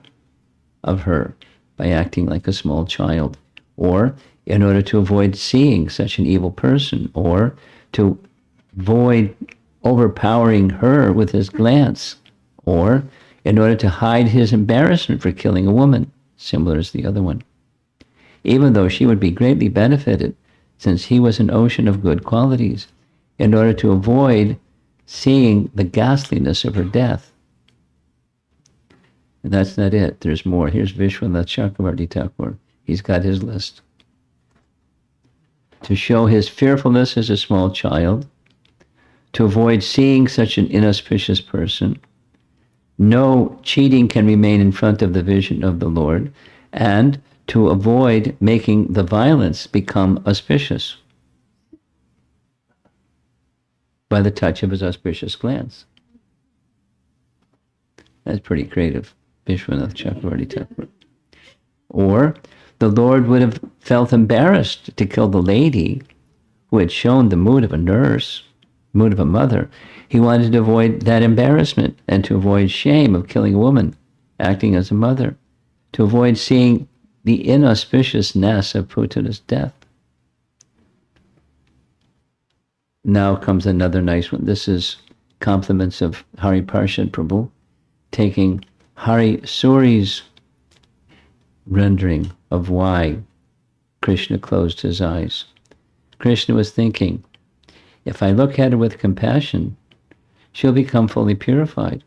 of her by acting like a small child, or in order to avoid seeing such an evil person, or to avoid overpowering her with his glance, or in order to hide his embarrassment for killing a woman, similar as the other one, even though she would be greatly benefited since he was an ocean of good qualities, in order to avoid seeing the ghastliness of her death. And that's not it. There's more. Here's Vishwanath Chakravarti Thakur. He's got his list. To show his fearfulness as a small child, to avoid seeing such an inauspicious person, no cheating can remain in front of the vision of the Lord, and to avoid making the violence become auspicious by the touch of his auspicious glance. That's pretty creative. Vishwanath Chakravarti Thakur. Or the Lord would have felt embarrassed to kill the lady who had shown the mood of a nurse, mood of a mother. He wanted to avoid that embarrassment and to avoid shame of killing a woman, acting as a mother, to avoid seeing the inauspiciousness of Putana's death. Now comes another nice one. This is compliments of Hari Parshad Prabhu, taking Hari Suri's rendering of why Krishna closed his eyes. Krishna was thinking, if I look at her with compassion, she'll become fully purified.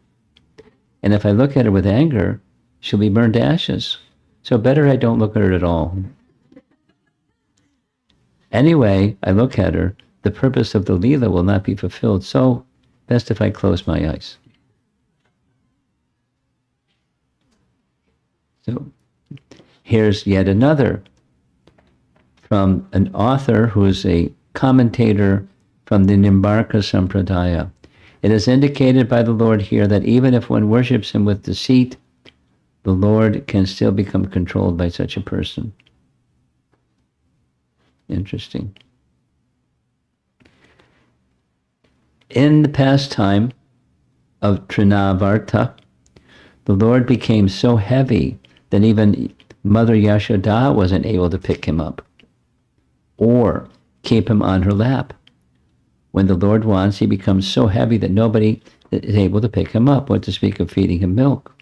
And if I look at her with anger, she'll be burned to ashes. So better I don't look at her at all. Anyway, I look at her, the purpose of the Leela will not be fulfilled, so best if I close my eyes. So here's yet another from an author who is a commentator from the Nimbarka Sampradaya. It is indicated by the Lord here that even if one worships him with deceit, the Lord can still become controlled by such a person. Interesting. In the past time, of Trinavarta, the Lord became so heavy that even Mother Yashoda wasn't able to pick him up or keep him on her lap. When the Lord wants, he becomes so heavy that nobody is able to pick him up, what to speak of feeding him milk.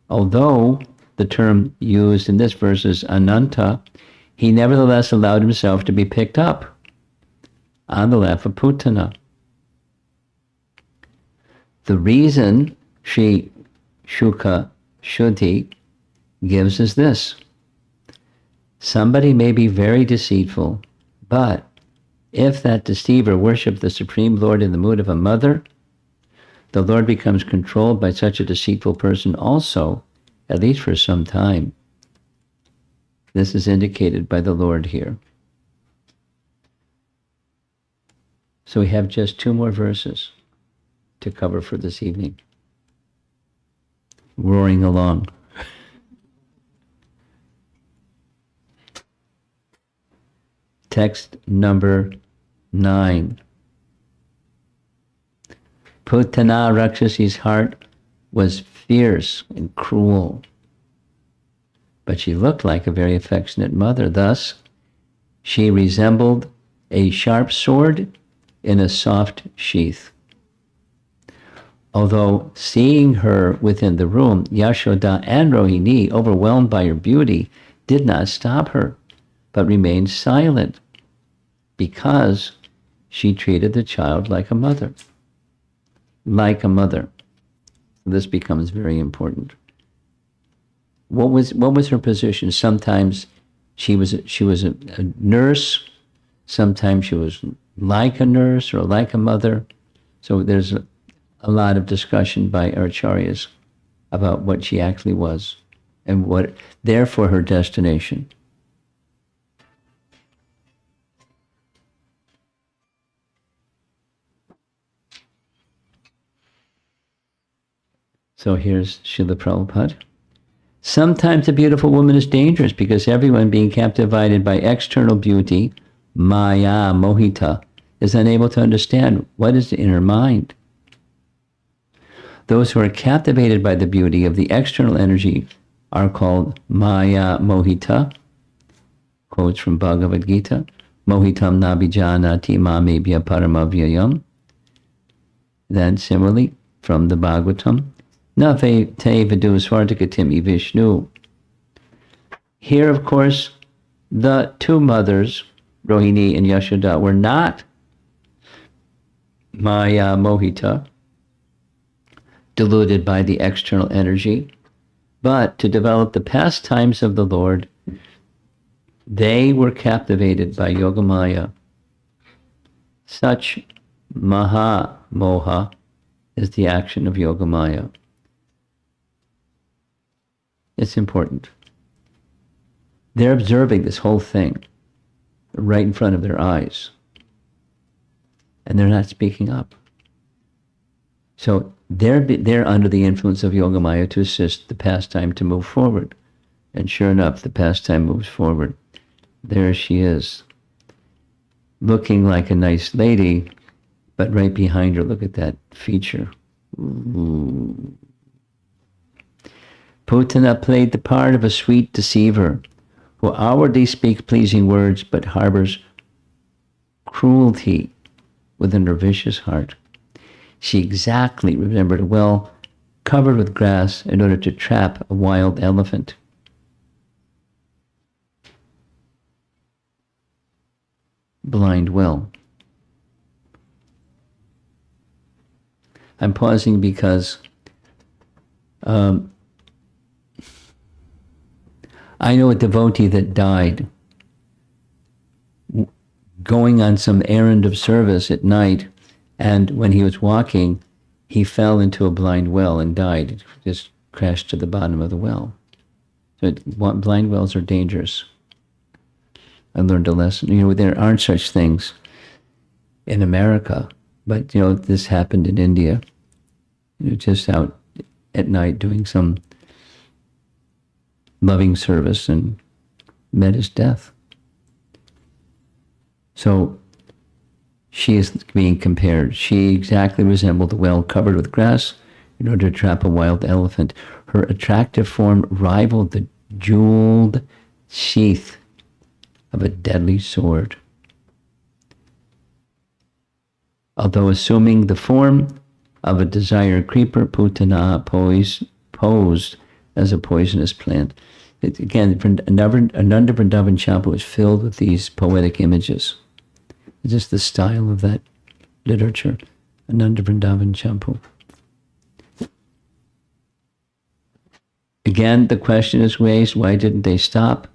Although the term used in this verse is Ananta, he nevertheless allowed himself to be picked up on the lap of Putana. The reason Sri Shuka Shuddhi gives is this. Somebody may be very deceitful, but if that deceiver worship the Supreme Lord in the mood of a mother, the Lord becomes controlled by such a deceitful person also, at least for some time. This is indicated by the Lord here. So we have just 2 more verses to cover for this evening. Roaring along. Text number 9. Putana Rakshasi's heart was fierce and cruel, but she looked like a very affectionate mother. Thus, she resembled a sharp sword in a soft sheath. Although seeing her within the room, Yashoda and Rohini, overwhelmed by her beauty, did not stop her, but remained silent because she treated the child like a mother. Like a mother. This becomes very important. What was her position? Sometimes she was a nurse. Sometimes she was like a nurse or like a mother. So there's a lot of discussion by our acharyas about what she actually was and what, therefore, her destination. So here's Srila Prabhupada. Sometimes a beautiful woman is dangerous because everyone being captivated by external beauty, maya, mohita, is unable to understand what is in her mind. Those who are captivated by the beauty of the external energy are called maya mohita. Quotes from Bhagavad Gita. Mohitam nabijanati mamebhya paramavyayam. Then similarly from the Bhagavatam. Na te vidu swartakatim Vishnu. Here, of course, the 2 mothers, Rohini and Yashoda, were not Maya Mohita, deluded by the external energy, but to develop the pastimes of the Lord, they were captivated by Yogamaya. Such Maha Moha is the action of Yogamaya. It's important. They're observing this whole thing right in front of their eyes, and they're not speaking up. So they're under the influence of Yogamaya to assist the pastime to move forward. And sure enough, the pastime moves forward. There she is, looking like a nice lady, but right behind her, look at that feature. Ooh. Putana played the part of a sweet deceiver who outwardly speaks pleasing words but harbors cruelty within her vicious heart. She exactly remembered a well covered with grass in order to trap a wild elephant. Blind well. I'm pausing because I know a devotee that died going on some errand of service at night, and when he was walking, he fell into a blind well and died. It just crashed to the bottom of the well. So blind wells are dangerous. I learned a lesson. There aren't such things in America, but this happened in India. Just out at night doing some loving service and met his death. So she is being compared. She exactly resembled a well covered with grass in order to trap a wild elephant. Her attractive form rivaled the jeweled sheath of a deadly sword. Although assuming the form of a desired creeper, Putana posed as a poisonous plant. Again, Ananda Vrindavan Champu is filled with these poetic images. It's just the style of that literature, Ananda Vrindavan Champu. Again, the question is raised, why didn't they stop?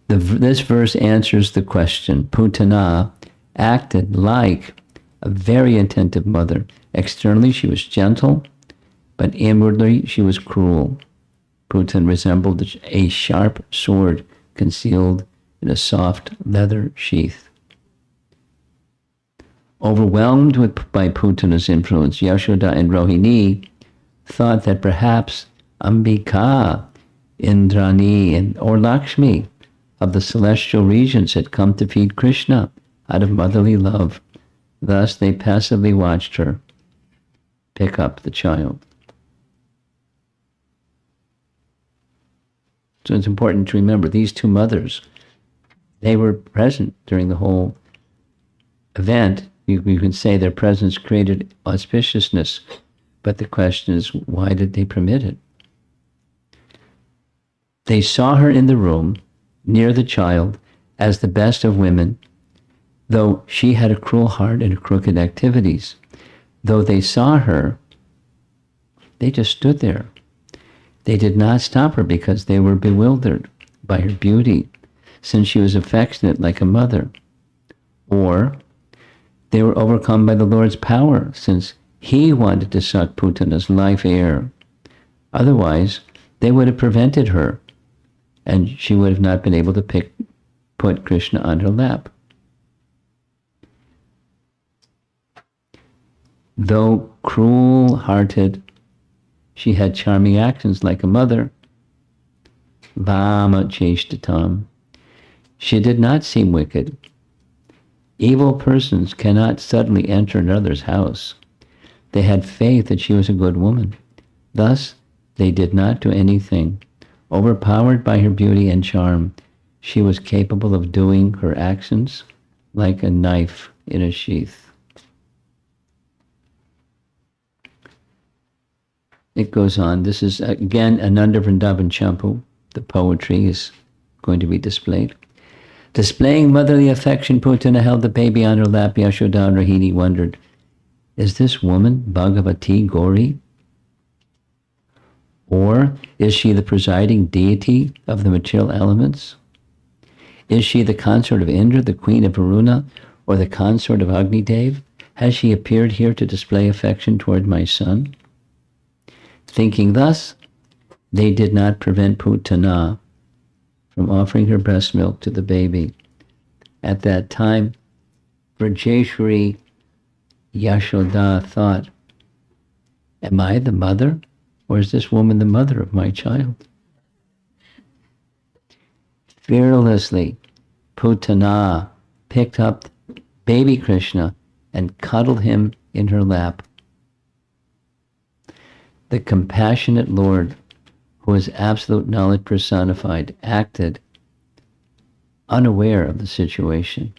This verse answers the question. Putana acted like a very attentive mother. Externally, she was gentle, but inwardly, she was cruel. Putana resembled a sharp sword concealed in a soft leather sheath. Overwhelmed by Putana's influence, Yashoda and Rohini thought that perhaps Ambika, Indrani, or Lakshmi of the celestial regions had come to feed Krishna out of motherly love. Thus they passively watched her pick up the child. So it's important to remember these two mothers, they were present during the whole event. You can say their presence created auspiciousness, but the question is, why did they permit it? They saw her in the room, near the child, as the best of women, though she had a cruel heart and crooked activities. Though they saw her, they just stood there. They did not stop her because they were bewildered by her beauty, since she was affectionate like a mother. Or they were overcome by the Lord's power, since he wanted to suck Putana's life air. Otherwise, they would have prevented her, and she would have not been able to put Krishna on her lap. Though cruel-hearted, she had charming actions like a mother. Vama cheshtatam. She did not seem wicked. Evil persons cannot suddenly enter another's house. They had faith that she was a good woman. Thus, they did not do anything. Overpowered by her beauty and charm, she was capable of doing her actions like a knife in a sheath. It goes on. This is, again, Ananda Vrindavan Champu. The poetry is going to be displayed. Displaying motherly affection, Putana held the baby on her lap. Yashoda and Rohini wondered, is this woman Bhagavati Gauri? Or is she the presiding deity of the material elements? Is she the consort of Indra, the queen of Varuna, or the consort of Agnidev? Has she appeared here to display affection toward my son? Thinking thus, they did not prevent Putana from offering her breast milk to the baby. At that time, Vrajeshwari Yashoda thought, am I the mother, or is this woman the mother of my child? Fearlessly, Putana picked up baby Krishna and cuddled him in her lap. The compassionate Lord, who is absolute knowledge personified, acted unaware of the situation.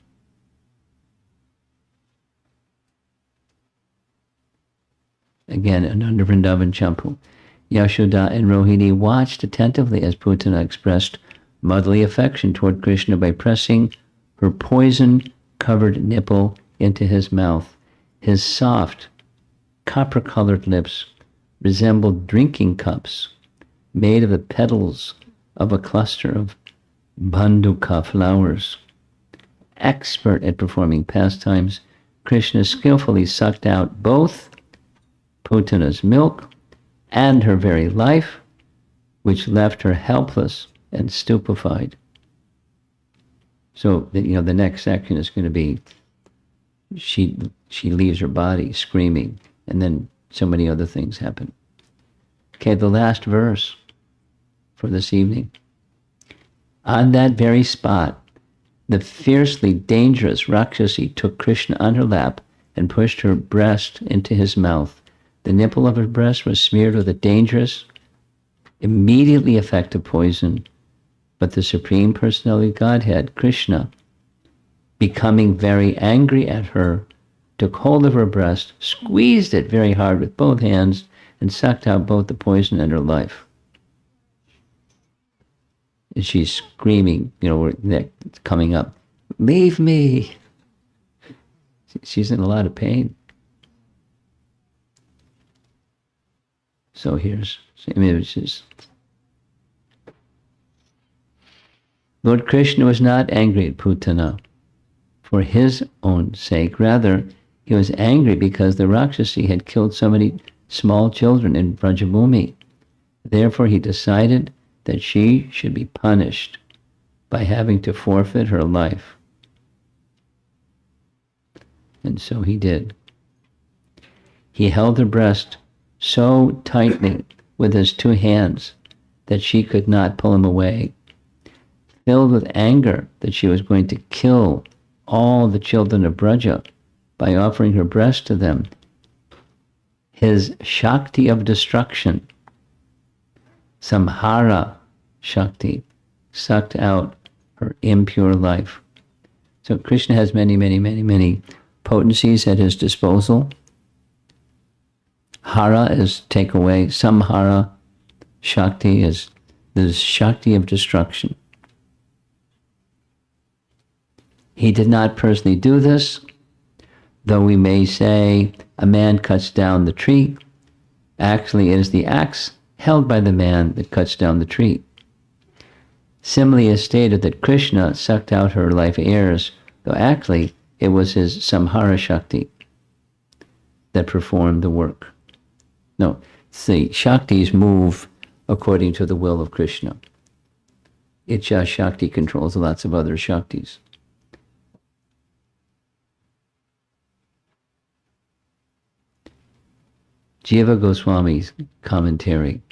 Again, Ananda Vrindavan Champu. Yashoda and Rohini watched attentively as Putana expressed motherly affection toward Krishna by pressing her poison-covered nipple into his mouth. His soft, copper-colored lips resembled drinking cups made of the petals of a cluster of banduka flowers. Expert at performing pastimes, Krishna skillfully sucked out both Putana's milk and her very life, which left her helpless and stupefied. So, the next section is going to be she leaves her body screaming, and then so many other things happen. Okay, the last verse for this evening. On that very spot, The fiercely dangerous Rakshasi took Krishna on her lap and pushed her breast into his mouth. The nipple of her breast was smeared with a dangerous, immediately effective poison. But the Supreme Personality of Godhead, Krishna, becoming very angry at her, took hold of her breast, squeezed it very hard with both hands, and sucked out both the poison and her life. And she's screaming, coming up, "Leave me!" She's in a lot of pain. So here's some images. Lord Krishna was not angry at Putana for his own sake. Rather, he was angry because the Rakshasi had killed so many small children in Brajabhumi. Therefore, he decided that she should be punished by having to forfeit her life. And so he did. He held her breast so tightly with his two hands that she could not pull him away. Filled with anger that she was going to kill all the children of Braja by offering her breast to them, his Shakti of destruction, Samhara Shakti, sucked out her impure life. So Krishna has many, many, many, many potencies at his disposal. Hara is take away. Samhara Shakti is the Shakti of destruction. He did not personally do this, though we may say a man cuts down the tree. Actually, it is the axe held by the man that cuts down the tree. Similarly, is stated that Krishna sucked out her life heirs, though actually it was his Samhara Shakti that performed the work. No, the Shaktis move according to the will of Krishna. Ichha Shakti controls lots of other Shaktis. Jiva Goswami's commentary.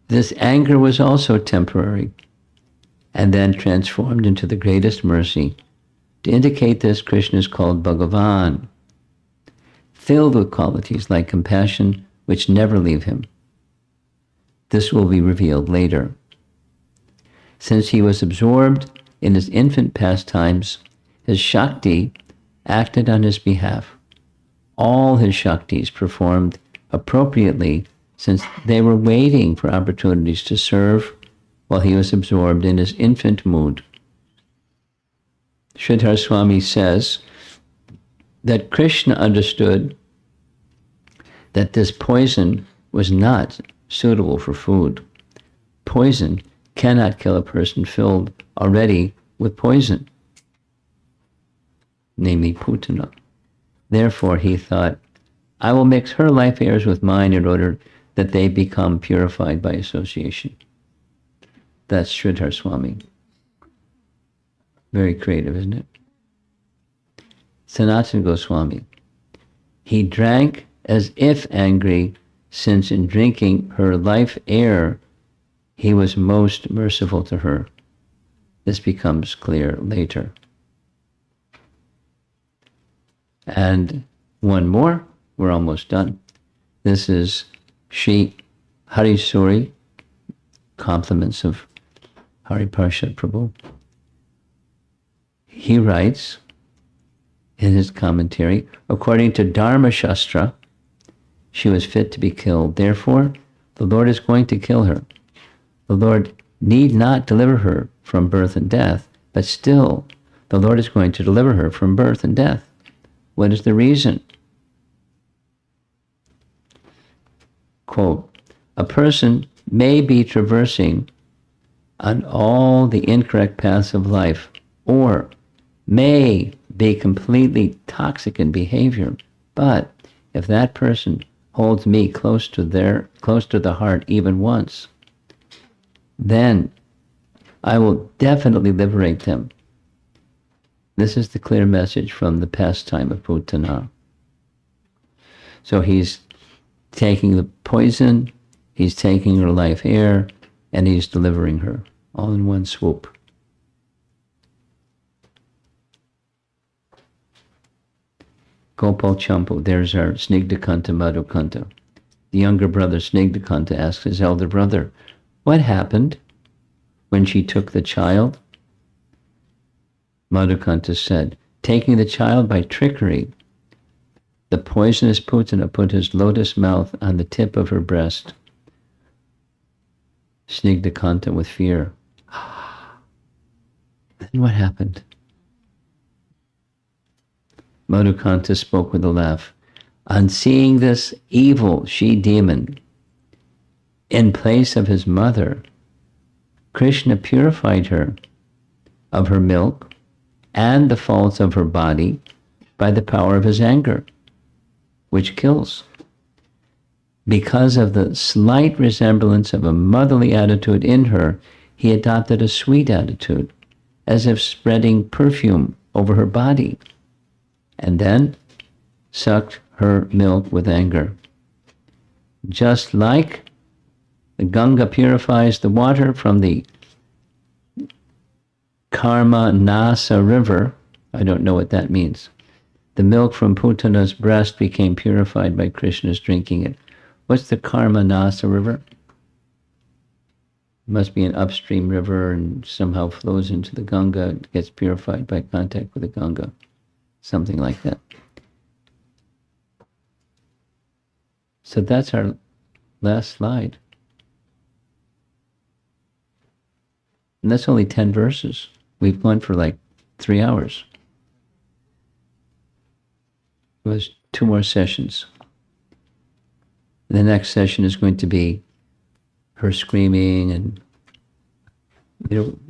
This anger was also temporary and then transformed into the greatest mercy. To indicate this, Krishna is called Bhagavan, filled with qualities like compassion which never leave him. This will be revealed later. Since he was absorbed in his infant pastimes, his Shakti acted on his behalf. All his Shaktis performed appropriately since they were waiting for opportunities to serve while he was absorbed in his infant mood. Sridhar Swami says that Krishna understood that this poison was not suitable for food. Poison cannot kill a person filled already with poison, namely Putana. Therefore, he thought, I will mix her life heirs with mine in order that they become purified by association. That's Sridhar Swami. Very creative, isn't it? Sanatana Goswami. He drank as if angry, since in drinking her life heir, he was most merciful to her. This becomes clear later. And one more, we're almost done. This is Shri Hari Suri, compliments of Hari Parshad Prabhu. He writes in his commentary, according to Dharma Shastra, she was fit to be killed. Therefore, the Lord is going to kill her. The Lord need not deliver her from birth and death, but still, the Lord is going to deliver her from birth and death. What is the reason? Quote, a person may be traversing on all the incorrect paths of life, or may be completely toxic in behavior, but if that person holds me close to the heart even once, then I will definitely liberate them. This is the clear message from the pastime of Putana. So he's taking the poison, he's taking her life air, and he's delivering her all in one swoop. Gopal Champu, there's our Snigdhakanta Madhukanta. The younger brother Snigdhakanta asks his elder brother, what happened when she took the child? Madhukanta said, taking the child by trickery, the poisonous Putana put his lotus mouth on the tip of her breast. Snigdhakanta with fear. Then what happened? Madhukanta spoke with a laugh. On seeing this evil she-demon in place of his mother, Krishna purified her of her milk and the faults of her body by the power of his anger, which kills. Because of the slight resemblance of a motherly attitude in her, he adopted a sweet attitude, as if spreading perfume over her body, and then sucked her milk with anger. Just like the Ganga purifies the water from the Karma Nasa river, I don't know what that means. The milk from Putana's breast became purified by Krishna's drinking it. What's the Karma Nasa river? It must be an upstream river and somehow flows into the Ganga. It gets purified by contact with the Ganga. Something like that. So that's our last slide. And that's only 10 verses. We've gone for like 3 hours. It was 2 more sessions. The next session is going to be her screaming, and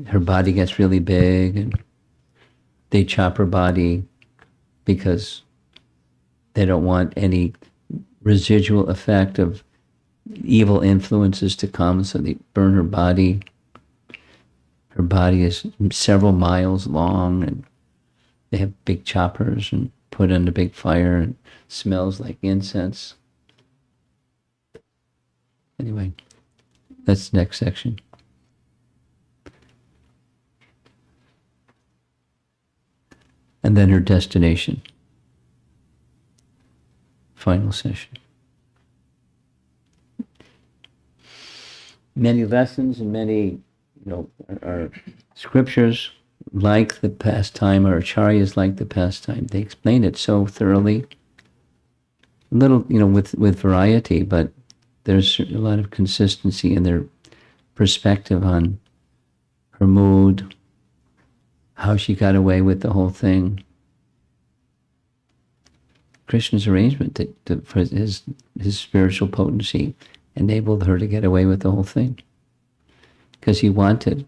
her body gets really big, and they chop her body because they don't want any residual effect of evil influences to come, so they burn her body. Her body is several miles long, and they have big choppers and put on a big fire, and smells like incense. Anyway, that's the next section. And then her destination. Final session. Many lessons and many, our scriptures like the pastime, our acharyas like the pastime. They explain it so thoroughly. A little, with variety, but there's a lot of consistency in their perspective on her mood, how she got away with the whole thing. Krishna's arrangement for his spiritual potency enabled her to get away with the whole thing because he wanted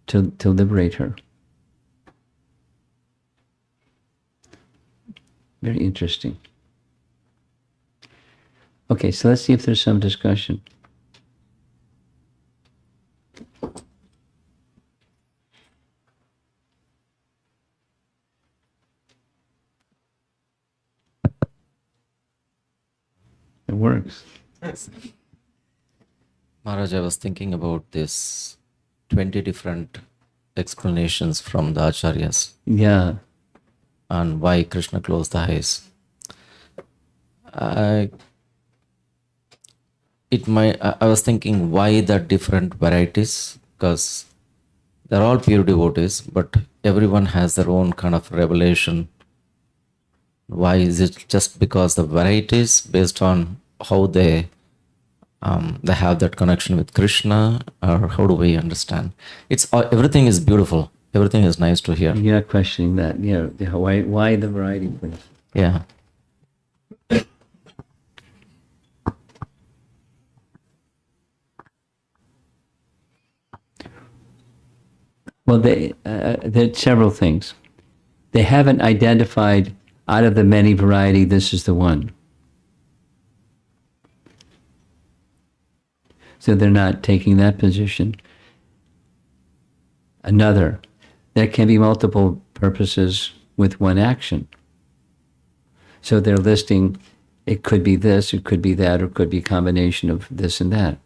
to liberate her. Very interesting. Okay, so let's see if there's some discussion. It works. Yes. Maharaj, I was thinking about this 20 different explanations from the acharyas. Yeah. On why Krishna closed the eyes. I was thinking why the different varieties, because they're all pure devotees, but everyone has their own kind of revelation. Why is it just because the varieties based on how they have that connection with Krishna, or how do we understand? It's everything is beautiful. Everything is nice to hear. You're not questioning that. Why the variety, please? Yeah. Well, there's several things. They haven't identified out of the many variety, this is the one. So they're not taking that position. Another, there can be multiple purposes with one action. So they're listing, it could be this, it could be that, or it could be a combination of this and that.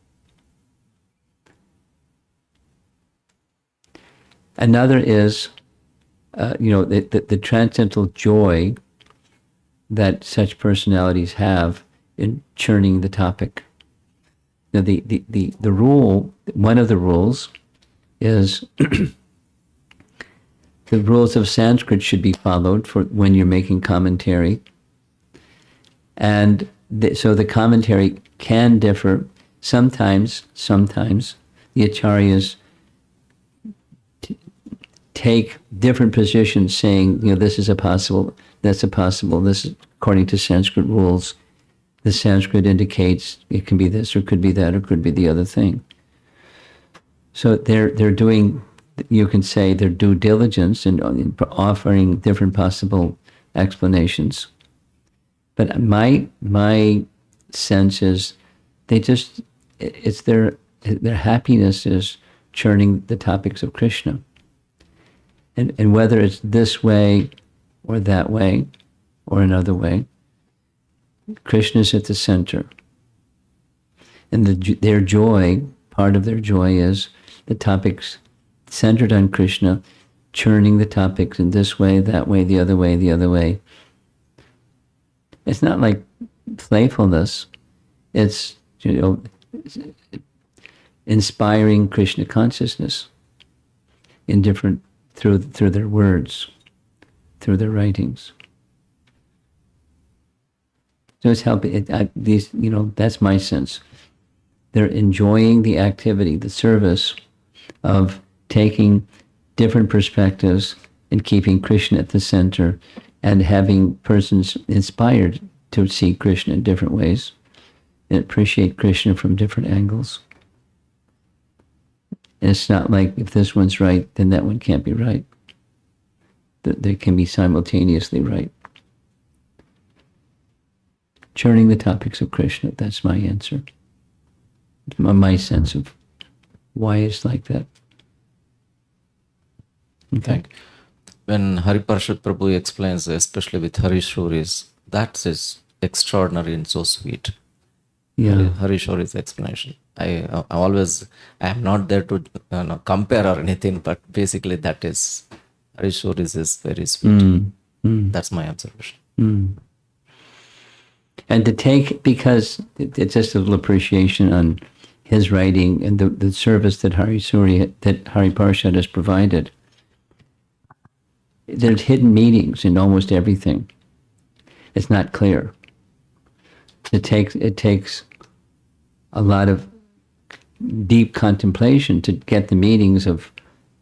Another is, the transcendental joy that such personalities have in churning the topic. Now, the rule, one of the rules is the rules of Sanskrit should be followed for when you're making commentary. And so the commentary can differ. Sometimes the acharyas take different positions saying, this is a possible, that's a possible, this is according to Sanskrit rules. The Sanskrit indicates it can be this or could be that or could be the other thing. So they're doing, you can say, their due diligence in offering different possible explanations. But my sense is it's their happiness is churning the topics of Krishna. And whether it's this way or that way or another way, Krishna is at the center. And their joy, part of their joy is the topics centered on Krishna, churning the topics in this way, that way, the other way, the other way. It's not like playfulness. It's, inspiring Krishna consciousness in different, through their words, through their writings. So it's helping, that's my sense. They're enjoying the activity, the service of taking different perspectives and keeping Krishna at the center and having persons inspired to see Krishna in different ways and appreciate Krishna from different angles. And it's not like if this one's right, then that one can't be right. They can be simultaneously right. Churning the topics of Krishna, that's my answer. My sense of why it's like that. Okay. When Hariparshad Prabhu explains, especially with Hari Shoris, that is extraordinary and so sweet. Yeah. Hari Shori's explanation. I am not there to compare or anything, but basically that is, Hari Shoris is very sweet. That's my observation. And to take, because it's just a little appreciation on his writing and the service that Hari Parshad has provided. There's hidden meanings in almost everything. It's not clear. It takes a lot of deep contemplation to get the meanings of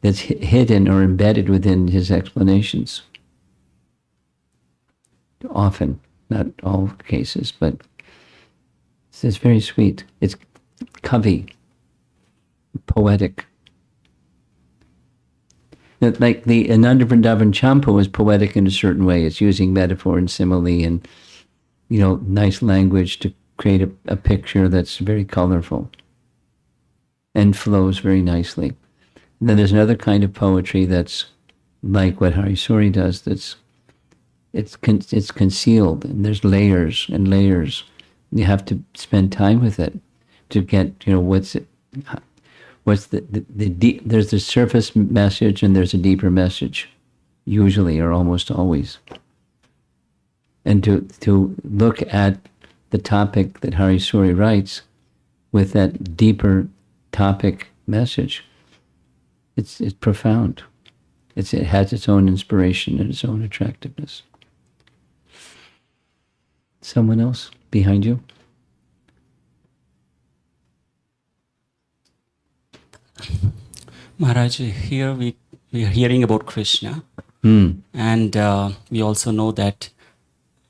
that's hidden or embedded within his explanations. Often, not all cases, but it's very sweet. It's kavi, poetic. Like the Ananda Vrindavan Champu is poetic in a certain way. It's using metaphor and simile and, nice language to create a picture that's very colorful and flows very nicely. And then there's another kind of poetry that's like what Hari Suri does. It's concealed and there's layers and layers. You have to spend time with it to get, what's the deep, there's the surface message and there's a deeper message, usually or almost always. And to look at the topic that Hari Suri writes with that deeper topic message, it's profound. It has its own inspiration and its own attractiveness. Someone else behind you? Maharaj, here we are hearing about Krishna, and we also know that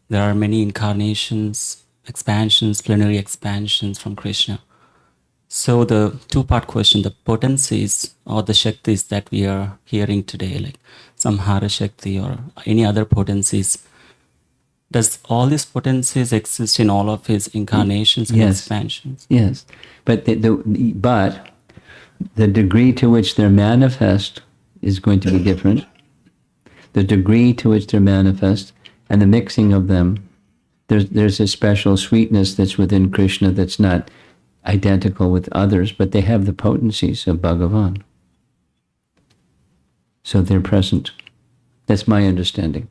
there are many incarnations, expansions, plenary expansions from Krishna. So the two-part question, the potencies or the Shaktis that we are hearing today, like Samhara Shakti or any other potencies, does all these potencies exist in all of his incarnations and expansions? Yes, but the degree to which they're manifest is going to be different. The degree to which they're manifest and the mixing of them, there's a special sweetness that's within Krishna that's not identical with others, but they have the potencies of Bhagavan. So they're present. That's my understanding.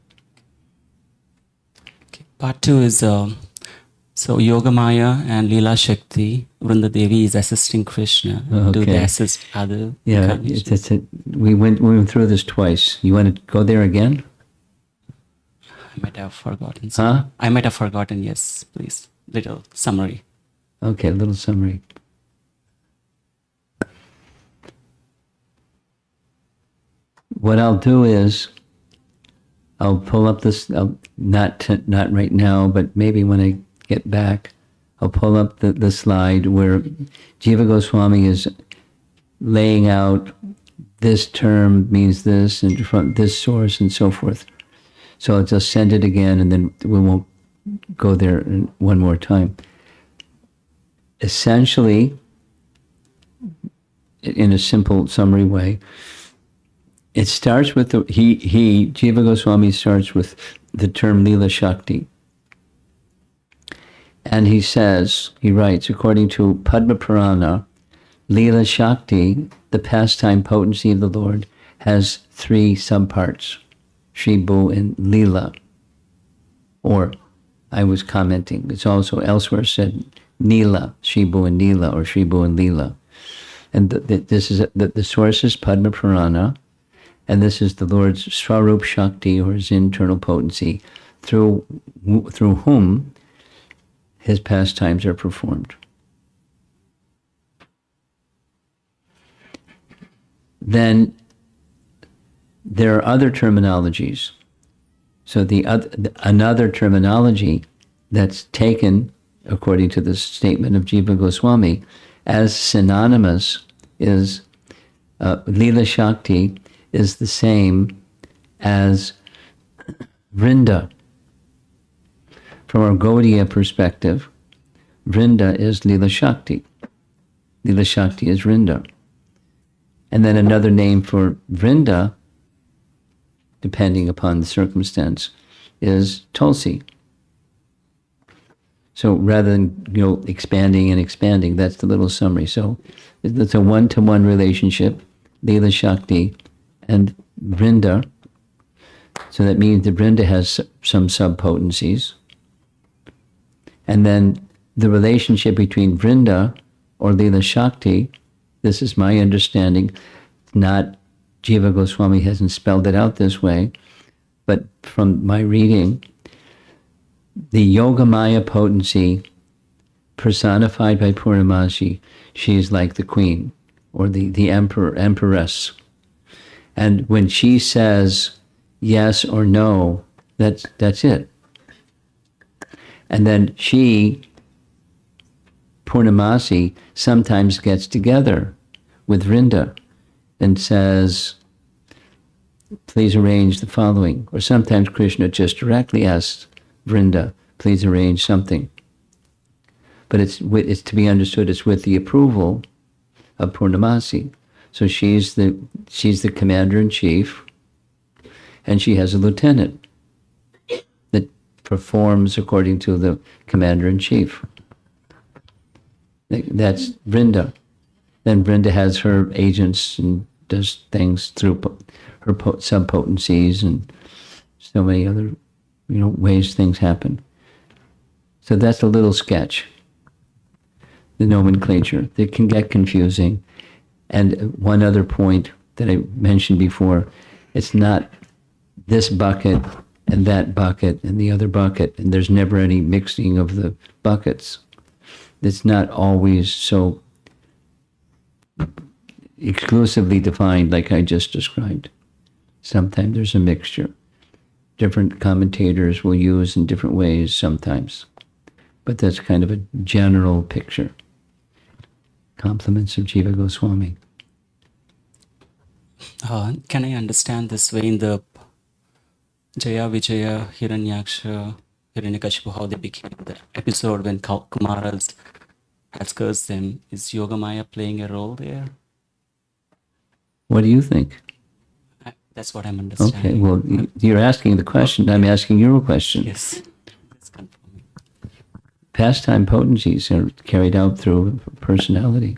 Part 2 is so Yogamaya and Leela Shakti, Vrinda Devi is assisting Krishna. Do they Okay. assist other Yeah, incarnations? we went through this twice. You want to go there again? I might have forgotten. Huh? I might have forgotten, yes, please. Little summary. Okay, a little summary. What I'll do is I'll pull up this, not right now, but maybe when I get back, I'll pull up the slide where Jiva Goswami is laying out this term means this and from this source and so forth. So I'll just send it again and then we won't go there one more time. Essentially, in a simple summary way, it starts with Jiva Goswami starts with the term Leela Shakti. And he writes, according to Padma Purana, Leela Shakti, the pastime potency of the Lord, has 3 subparts, Shri Bhu and Leela. Or, I was commenting, it's also elsewhere said Neela, Shri Bhu and Neela, or Shri Bhu and Leela. And this is the source is Padma Purana, and this is the Lord's Swarup Shakti, or his internal potency, through whom his pastimes are performed. Then there are other terminologies. So another terminology that's taken, according to the statement of Jiva Goswami, as synonymous is Leela Shakti is the same as Vrinda. From our Gaudiya perspective, Vrinda is Leela Shakti. Leela Shakti is Vrinda. And then another name for Vrinda, depending upon the circumstance, is Tulsi. So rather than expanding and expanding, that's the little summary. So it's a one-to-one relationship, Leela Shakti and Vrinda. So that means that Vrinda has some sub-potencies. And then the relationship between Vrinda or Leela Shakti, this is my understanding, not Jiva Goswami hasn't spelled it out this way, but from my reading, the Yogamaya potency personified by Purnamasi, she is like the queen or the empress. And when she says yes or no, that's it. And then Purnamasi, sometimes gets together with Vrinda and says, please arrange the following. Or sometimes Krishna just directly asks Vrinda, please arrange something. But it's to be understood, it's with the approval of Purnamasi. So she's the commander-in-chief, and she has a lieutenant that performs according to the commander-in-chief. That's Vrinda. Then Vrinda has her agents and does things through her sub-potencies and so many other ways things happen. So that's a little sketch, the nomenclature. That can get confusing. And one other point that I mentioned before, it's not this bucket and that bucket and the other bucket, and there's never any mixing of the buckets. It's not always so exclusively defined like I just described. Sometimes there's a mixture. Different commentators will use in different ways sometimes. But that's kind of a general picture. Compliments of Jiva Goswami. Can I understand this way in the Jaya Vijaya Hiranyaksha Hiranyakashipu, how they became the episode when Kumaras has cursed them? Is Yogamaya playing a role there? What do you think? That's what I'm understanding. Okay, well, you're asking the question. I'm asking your question. Yes. That's confirming. Pastime potencies are carried out through personality.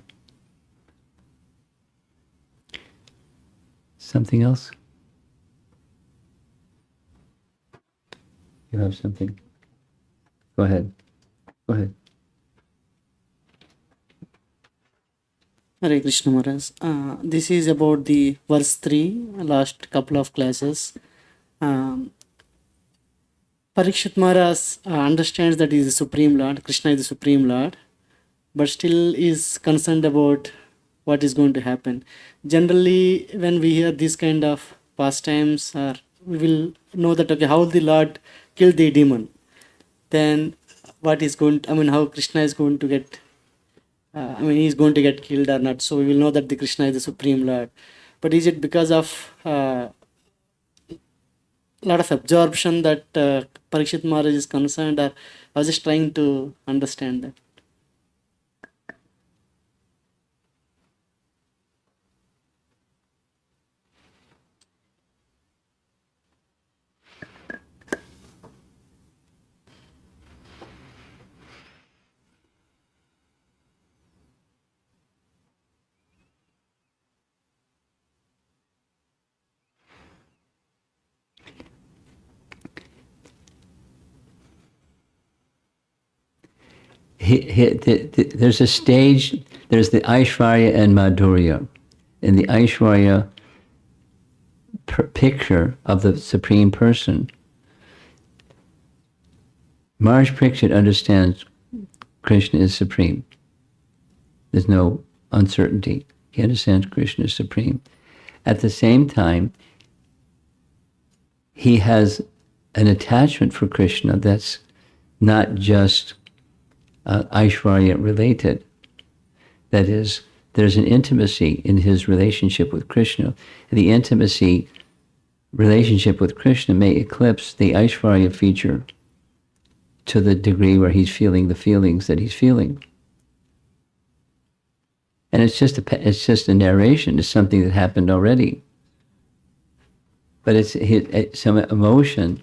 Something else? You have something? Go ahead. Go ahead. Hare Krishna Maharaj. This is about the verse 3, last couple of classes. Um, Parikshit Maharaj understands that he is the Supreme Lord, Krishna is the Supreme Lord, but still is concerned about what is going to happen. Generally, when we hear this kind of pastimes, we will know that, okay, how the Lord killed the demon. Then what is going to, how Krishna is going to get he's going to get killed or not. So we will know that the Krishna is the Supreme Lord. But is it because of lot of absorption that Parikshit Maharaj is concerned, or I was just trying to understand that? There's a stage, there's the Aishwarya and Madhurya. In the Aishwarya picture of the Supreme Person, Maharaj Parikshit understands Krishna is supreme. There's no uncertainty. He understands Krishna is supreme. At the same time, he has an attachment for Krishna that's not just Aishwarya related. That is, there's an intimacy in his relationship with Krishna. The intimacy relationship with Krishna may eclipse the Aishwarya feature to the degree where he's feeling the feelings that he's feeling. And it's just a narration. It's something that happened already. But some emotion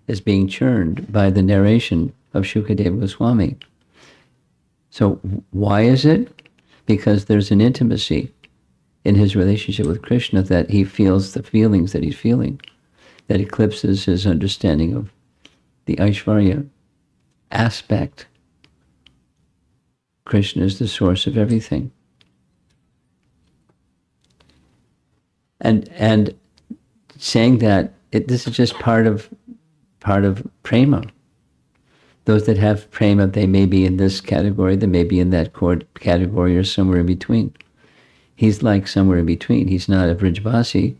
is being churned by the narration of Shukadeva Goswami. So why is it? Because there's an intimacy in his relationship with Krishna that he feels the feelings that he's feeling, that eclipses his understanding of the Aishwarya aspect. Krishna is the source of everything. And saying that this is just part of prema. Those that have prema, they may be in this category, they may be in that category, or somewhere in between. He's like somewhere in between. He's not a Vrijvasi,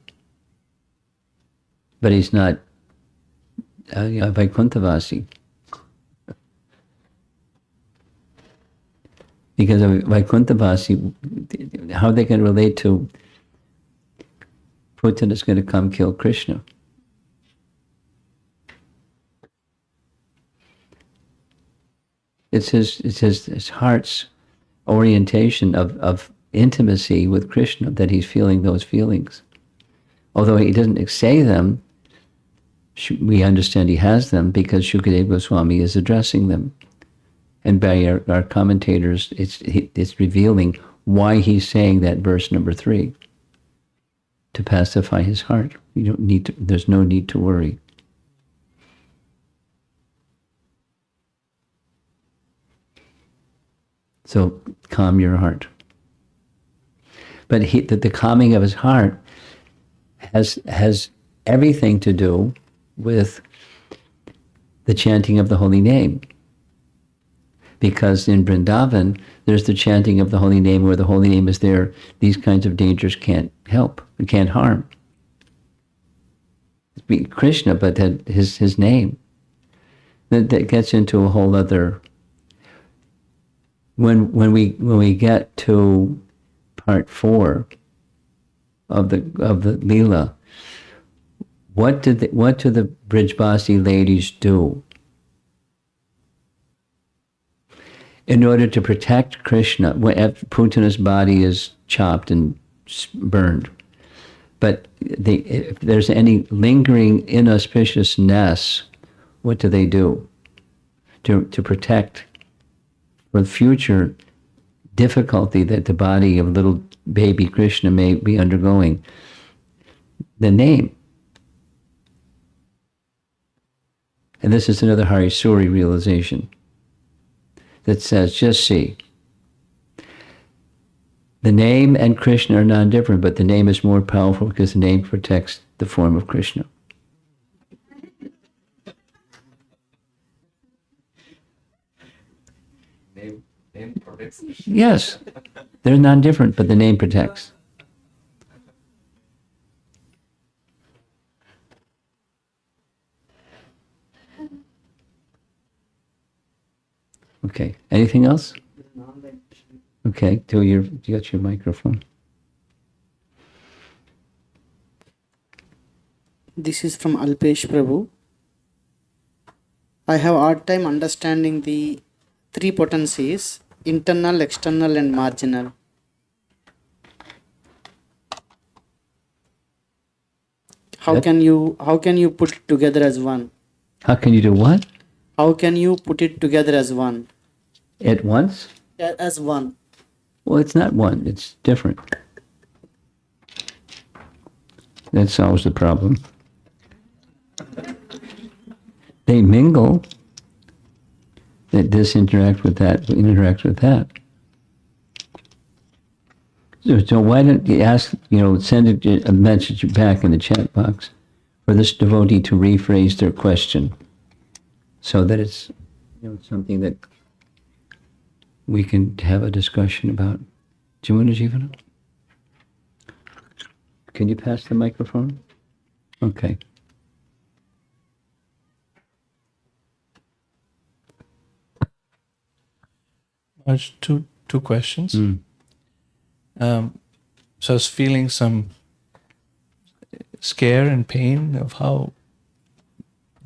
but he's not a Vaikunthavasi. Because of Vaikunthavasi, how they can relate to Putana is going to come kill Krishna. It's his heart's orientation of intimacy with Krishna that he's feeling those feelings. Although he doesn't say them, we understand he has them because Shukadeva Goswami is addressing them. And by our commentators, it's revealing why he's saying that verse number 3. To pacify his heart. You don't need to, there's no need to worry. So calm your heart. But the calming of his heart has everything to do with the chanting of the holy name. Because in Vrindavan, there's the chanting of the holy name. Where the holy name is there, these kinds of dangers can't help, can't harm. It's Krishna, but his name. That gets into a whole other. When we get to part 4 of the Leela, what do the Brijbasi ladies do in order to protect Krishna? Putana's body is chopped and burned, but if there's any lingering inauspiciousness, what do? To protect for future difficulty that the body of little baby Krishna may be undergoing, the name. And this is another Hari Suri realization that says, just see, the name and Krishna are non-different, but the name is more powerful because the name protects the form of Krishna. Name protects. Yes, they're non-different, but the name protects. Okay, anything else? Okay, you got your microphone. This is from Alpesh Prabhu. I have a hard time understanding the three potencies: internal, external, and marginal. How can you put it together as one? How can you do what? How can you put it together as one? At once? As one. Well, it's not one, it's different. That solves the problem. They mingle. That this interact with that, interact with that. So why don't you ask, send a message back in the chat box for this devotee to rephrase their question so that it's something that we can have a discussion about. Jimuna Jivana? Can you pass the microphone? Okay. Two questions. So I was feeling some scare and pain of how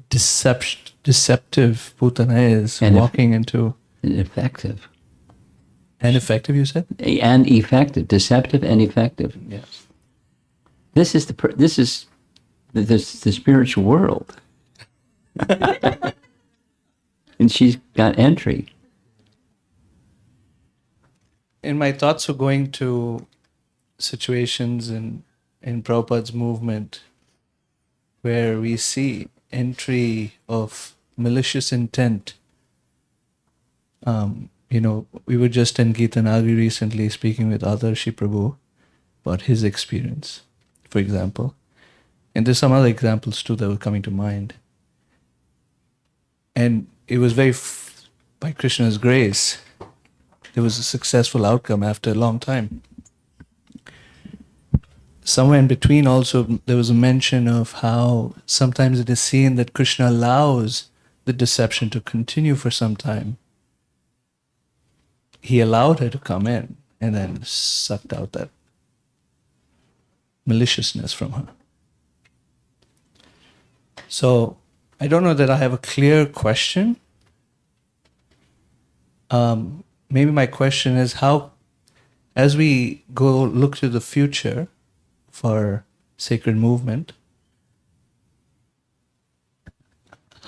deceptive Putana is, And walking into... Effective. And effective, you said? And effective. Deceptive and effective. Yes. This is the spiritual world. And she's got entry. And my thoughts were going to situations in Prabhupada's movement where we see entry of malicious intent. We were just in Gita Nagari recently speaking with Adarshi Prabhu about his experience, for example. And there's some other examples too that were coming to mind. And it was by Krishna's grace, there was a successful outcome after a long time. Somewhere in between also, there was a mention of how sometimes it is seen that Krishna allows the deception to continue for some time. He allowed her to come in and then sucked out that maliciousness from her. So, I don't know that I have a clear question. Maybe my question is how, as we go look to the future for sacred movement,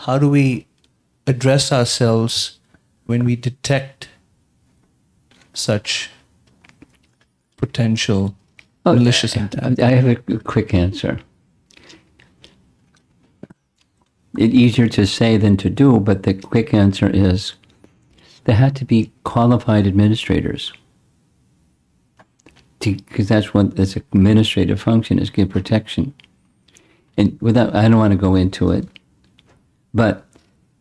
how do we address ourselves when we detect such potential malicious intent? I have a quick answer. It's easier to say than to do, but the quick answer is there had to be qualified administrators. Because that's what this administrative function is, give protection. And I don't want to go into it, but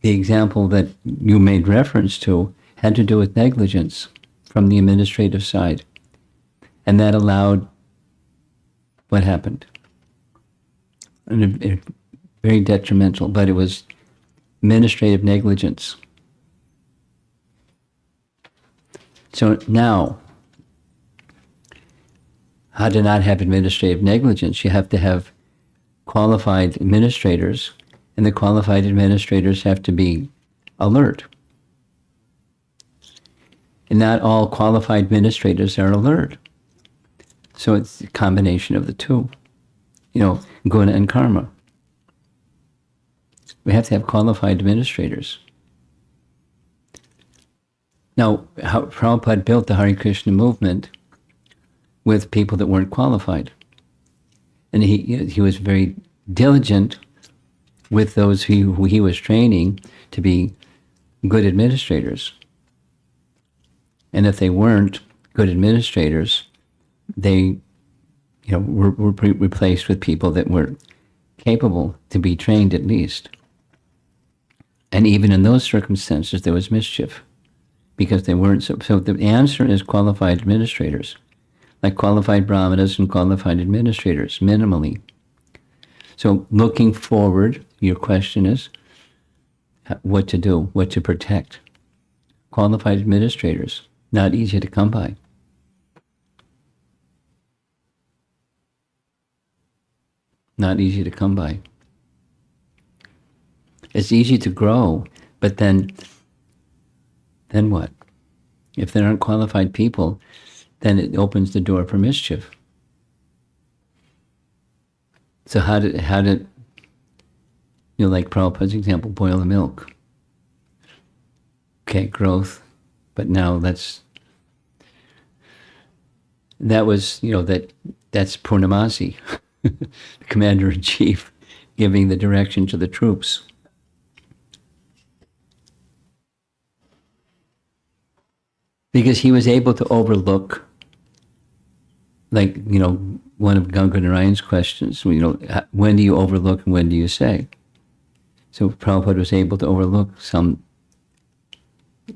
the example that you made reference to had to do with negligence from the administrative side. And that allowed what happened. And very detrimental, but it was administrative negligence. So now, how to not have administrative negligence? You have to have qualified administrators, and the qualified administrators have to be alert. And not all qualified administrators are alert. So it's a combination of the two, guna and karma. We have to have qualified administrators. Now, how Prabhupada built the Hare Krishna movement with people that weren't qualified. And he was very diligent with those who he was training to be good administrators. And if they weren't good administrators, they were replaced with people that were capable to be trained at least. And even in those circumstances, there was mischief because they weren't. So the answer is qualified administrators, like qualified brahmanas and qualified administrators, minimally. So looking forward, your question is what to do, what to protect. Qualified administrators, not easy to come by. Not easy to come by. It's easy to grow, but then what? If there aren't qualified people, then it opens the door for mischief. So how did like Prabhupada's example, boil the milk? Okay, growth, but now that's Purnamasi, the commander-in-chief, giving the direction to the troops. Because he was able to overlook, like, one of Ganga Narayan's questions, when do you overlook and when do you say? So Prabhupada was able to overlook some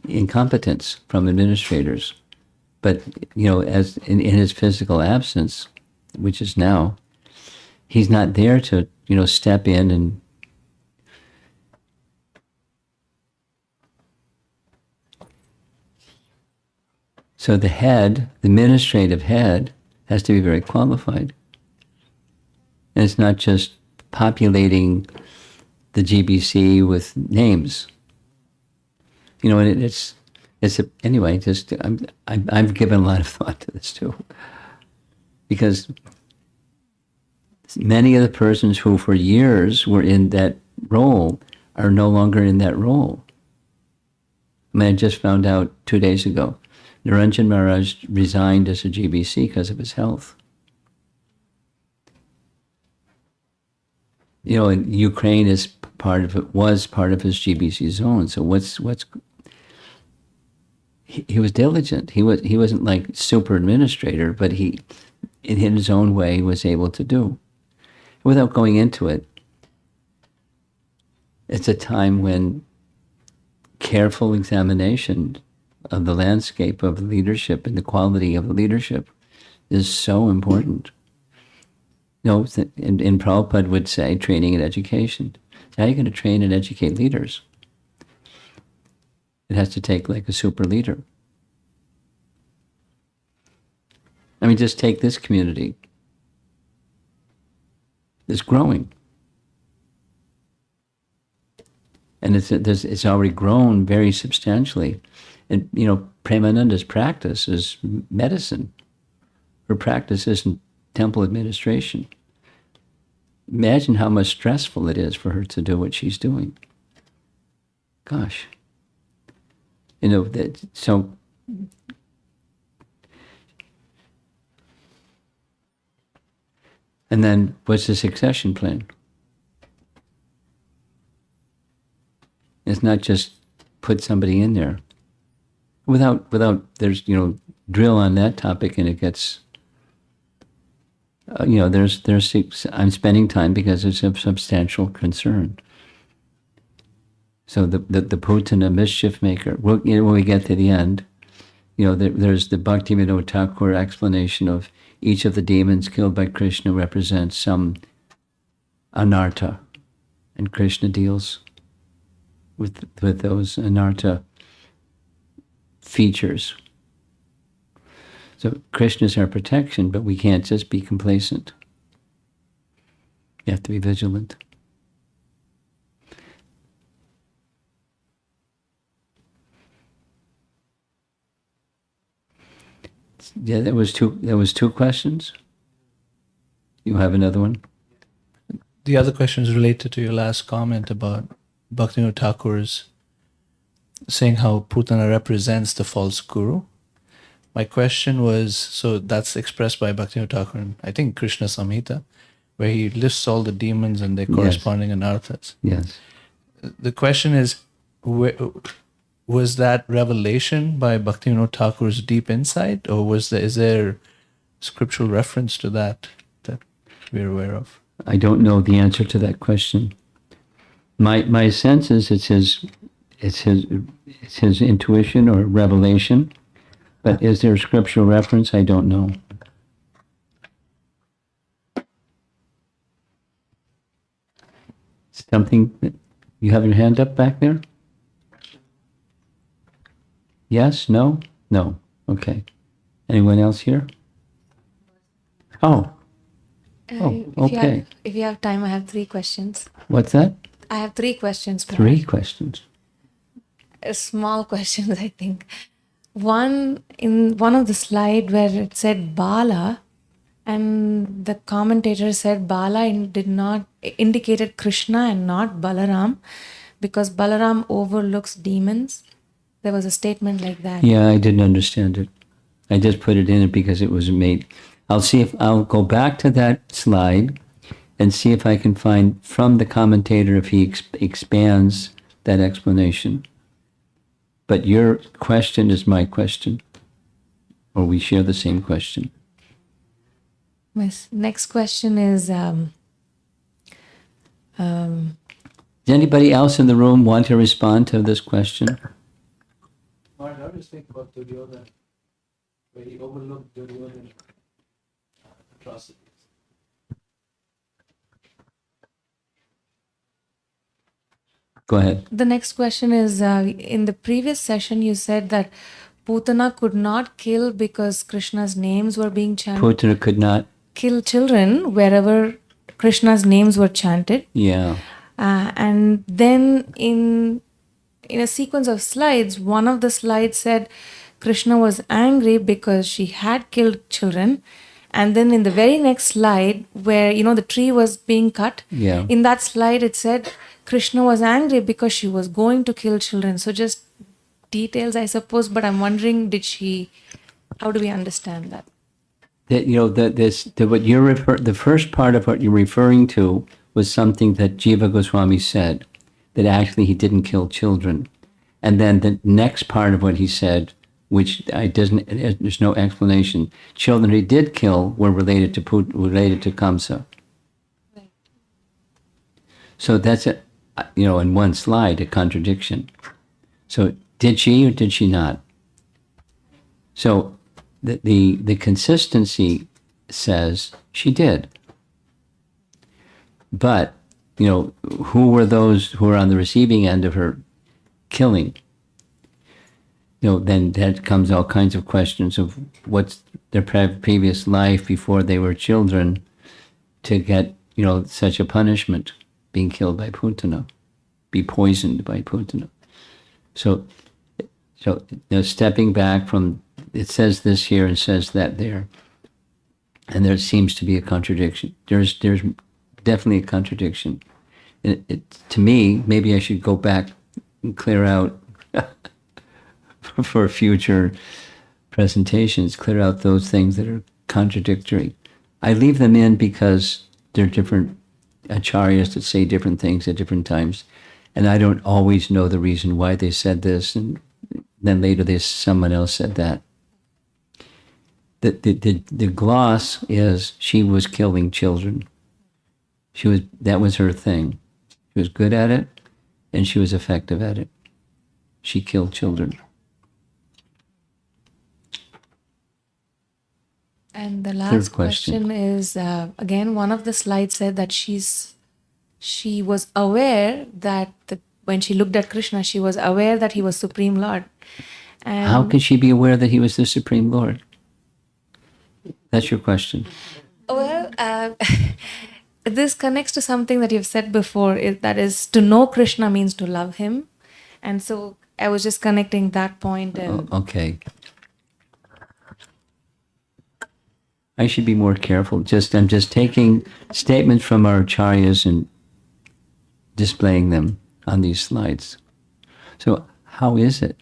incompetence from administrators. But, as in his physical absence, which is now, he's not there to, step in and so the administrative head, has to be very qualified. And it's not just populating the GBC with names. And I've given a lot of thought to this too. Because many of the persons who for years were in that role are no longer in that role. I just found out 2 days ago, Niranjan Maharaj resigned as a GBC because of his health. And Ukraine was part of his GBC zone. So he was diligent. He wasn't like super administrator, but he, in his own way, was able to do. Without going into it, it's a time when careful examination of the landscape of leadership and the quality of the leadership is so important. And Prabhupada would say training and education. How are you going to train and educate leaders? It has to take like a super leader. Just take this community. It's growing. And it's already grown very substantially. And, Premananda's practice is medicine. Her practice isn't temple administration. Imagine how much stressful it is for her to do what she's doing. Gosh. So and then what's the succession plan? It's not just put somebody in there. Without there's, drill on that topic and it gets, I'm spending time because it's a substantial concern. So the Putana mischief maker, when we get to the end, there's the Bhaktivinoda Thakur explanation of each of the demons killed by Krishna represents some anartha, and Krishna deals with those anartha features. So Krishna is our protection, but we can't just be complacent. You have to be vigilant. Yeah, there was two questions. You have another one? The other question is related to your last comment about Bhaktivinoda Thakur's saying how Putana represents the false guru. My question was, so that's expressed by Bhaktivinoda Thakur in, I think, Krishna Samhita, where he lists all the demons and their corresponding anarthas. Yes. The question is, was that revelation by Bhaktivinoda Thakur's deep insight, or is there scriptural reference to that we're aware of? I don't know the answer to that question. My sense is it's his intuition or revelation, but is there a scriptural reference? I don't know. Something, you have your hand up back there? Yes? No? No. Okay. Anyone else here? Oh, okay. If you have time, I have 3 questions. What's that? I have 3 questions. 3 questions. Small questions, I think. One, in one of the slide where it said Bala, and the commentator said Bala did not indicated Krishna and not Balaram, because Balaram overlooks demons. There was a statement like that. Yeah, I didn't understand it. I just put it in it because it was made. I'll go back to that slide and see if I can find from the commentator if he expands that explanation. But your question is my question, or we share the same question. My next question is, Does anybody else in the room want to respond to this question? Mark, I just think about Duryodhana, where he overlooked Duryodhana's atrocities. Go ahead. the next question is, in the previous session you said that Putana could not kill because Krishna's names were being chanted. Putana could not. Kill children wherever Krishna's names were chanted. Yeah. And then in a sequence of slides, one of the slides said Krishna was angry because she had killed children. And then in the very next slide, where the tree was being cut, Yeah. in that slide it said Krishna was angry because she was going to kill children. So just details, I suppose, but I'm wondering, how do we understand that? That the first part of what you're referring to was something that Jiva Goswami said, that actually he didn't kill children. And then the next part of what he said, which there's no explanation. Children he did kill were related to Kamsa. Right. So that's in one slide, a contradiction. So did she or did she not? So the consistency says she did. But, who were those who were on the receiving end of her killing? Then that comes all kinds of questions of what's their previous life before they were children to get, such a punishment, being killed by Putana, be poisoned by Putana. So stepping back from, it says this here and says that there, and there seems to be a contradiction. There's definitely a contradiction. To me, maybe I should go back and clear out for future presentations, clear out those things that are contradictory. I leave them in because they're different acharyas that say different things at different times, and I don't always know the reason why they said this, and then later someone else said that. The gloss is she was killing children. That was her thing. She was good at it, and she was effective at it. She killed children. And the last question. question is, again, one of the slides said that she was aware that when she looked at Krishna, she was aware that he was Supreme Lord. And How could she be aware that he was the Supreme Lord? That's your question. Well, this connects to something that you've said before, that is, to know Krishna means to love him. And so I was just connecting that point. And Okay. I should be more careful. I'm just taking statements from our acharyas and displaying them on these slides. So how is it?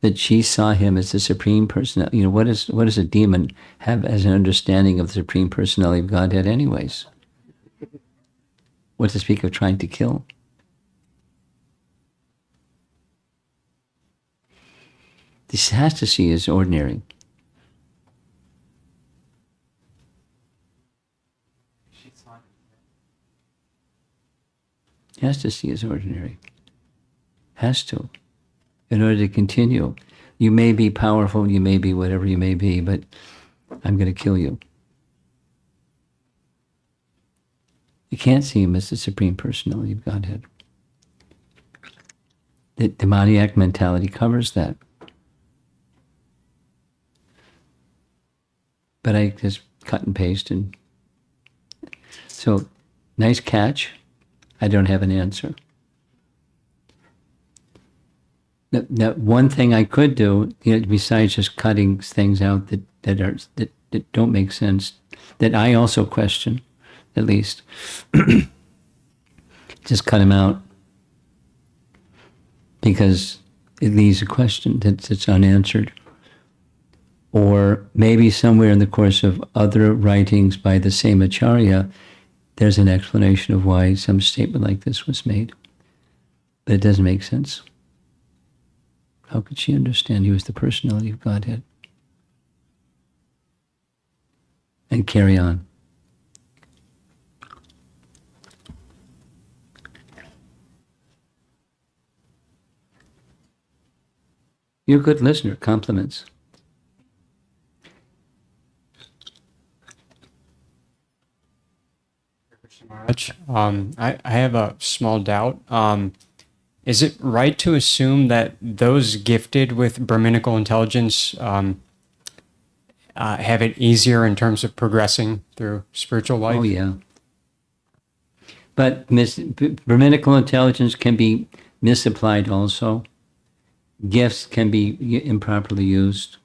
that she saw him as the supreme personality. You know, what does a demon have as an understanding of the supreme personality of Godhead anyways? What to speak of trying to kill? This has to see as ordinary. Has to see as ordinary. Has to. In order to continue. You may be powerful, you may be whatever you may be, but I'm going to kill you. You can't see him as the supreme personality of Godhead. The demoniac mentality covers that. But I just cut and paste and... So, nice catch. I don't have an answer. Now, one thing I could do, you know, besides just cutting things out that don't make sense, that I also question, at least, just cut them out because it leaves a question that's unanswered. Or maybe somewhere in the course of other writings by the same Acharya, there's an explanation of why some statement like this was made. But it doesn't make sense. How could she understand he was the personality of Godhead? And carry on. You're a good listener. Compliments. Much. I have a small doubt. Is it right to assume that those gifted with Brahminical intelligence have it easier in terms of progressing through spiritual life? Oh, yeah. But Brahminical intelligence can be misapplied also. Gifts can be improperly used.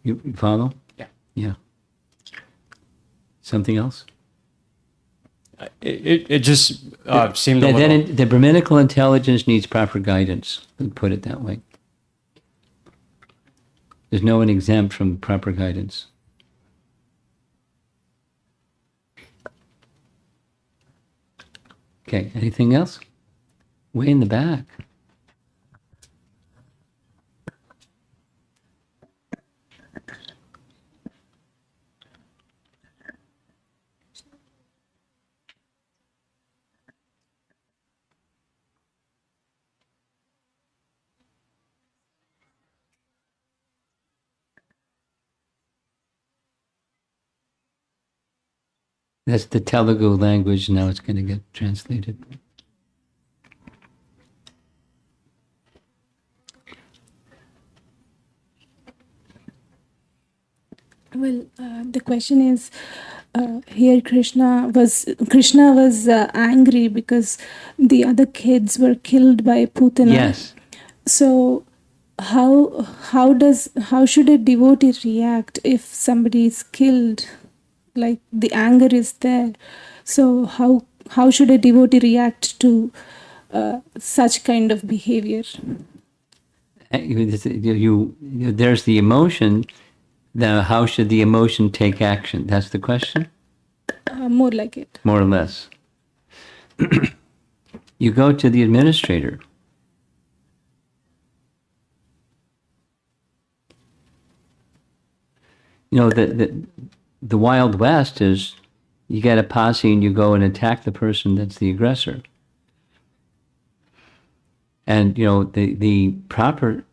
You follow? Yeah. Yeah. Something else? It just seemed a little... Then the Brahminical intelligence needs proper guidance, let's put it that way. There's no one exempt from proper guidance. Okay, anything else? Way in the back. That's the Telugu language, now it's going to get translated. Well, the question is, here Krishna was angry because the other kids were killed by Putana. Yes. So how should a devotee react if somebody is killed? Like the anger is there. So how should a devotee react to such kind of behavior? There's the emotion. Now, how should the emotion take action? That's the question? More like it. More or less. You go to the administrator. You know, the Wild West is you get a posse and you go and attack the person that's the aggressor. And, you know, the proper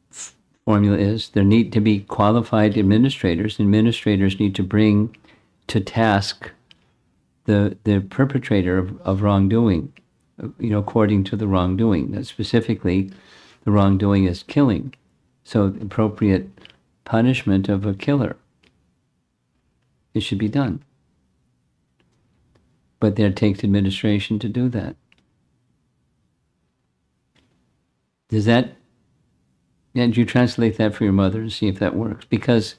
formula is there need to be qualified administrators. Administrators need to bring to task the perpetrator of wrongdoing, you know, according to the wrongdoing. That specifically, the wrongdoing is killing. So appropriate punishment of a killer. It should be done. But there takes administration to do that. Does that, and you translate that for your mother and see if that works? Because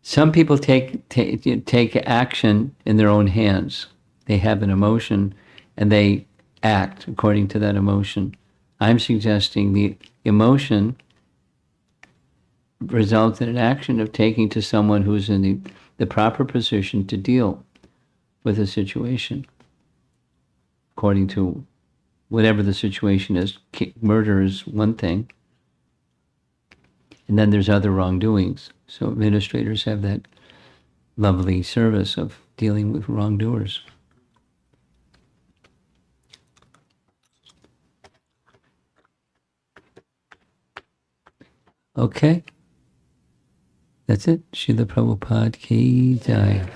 some people take action in their own hands. They have an emotion and they act according to that emotion. I'm suggesting the emotion results in an action of taking to someone who's in the proper position to deal with a situation according to whatever the situation is. Murder is one thing, and then there's other wrongdoings. So administrators have that lovely service of dealing with wrongdoers. Okay. That's it. Srila Prabhupada ki jai.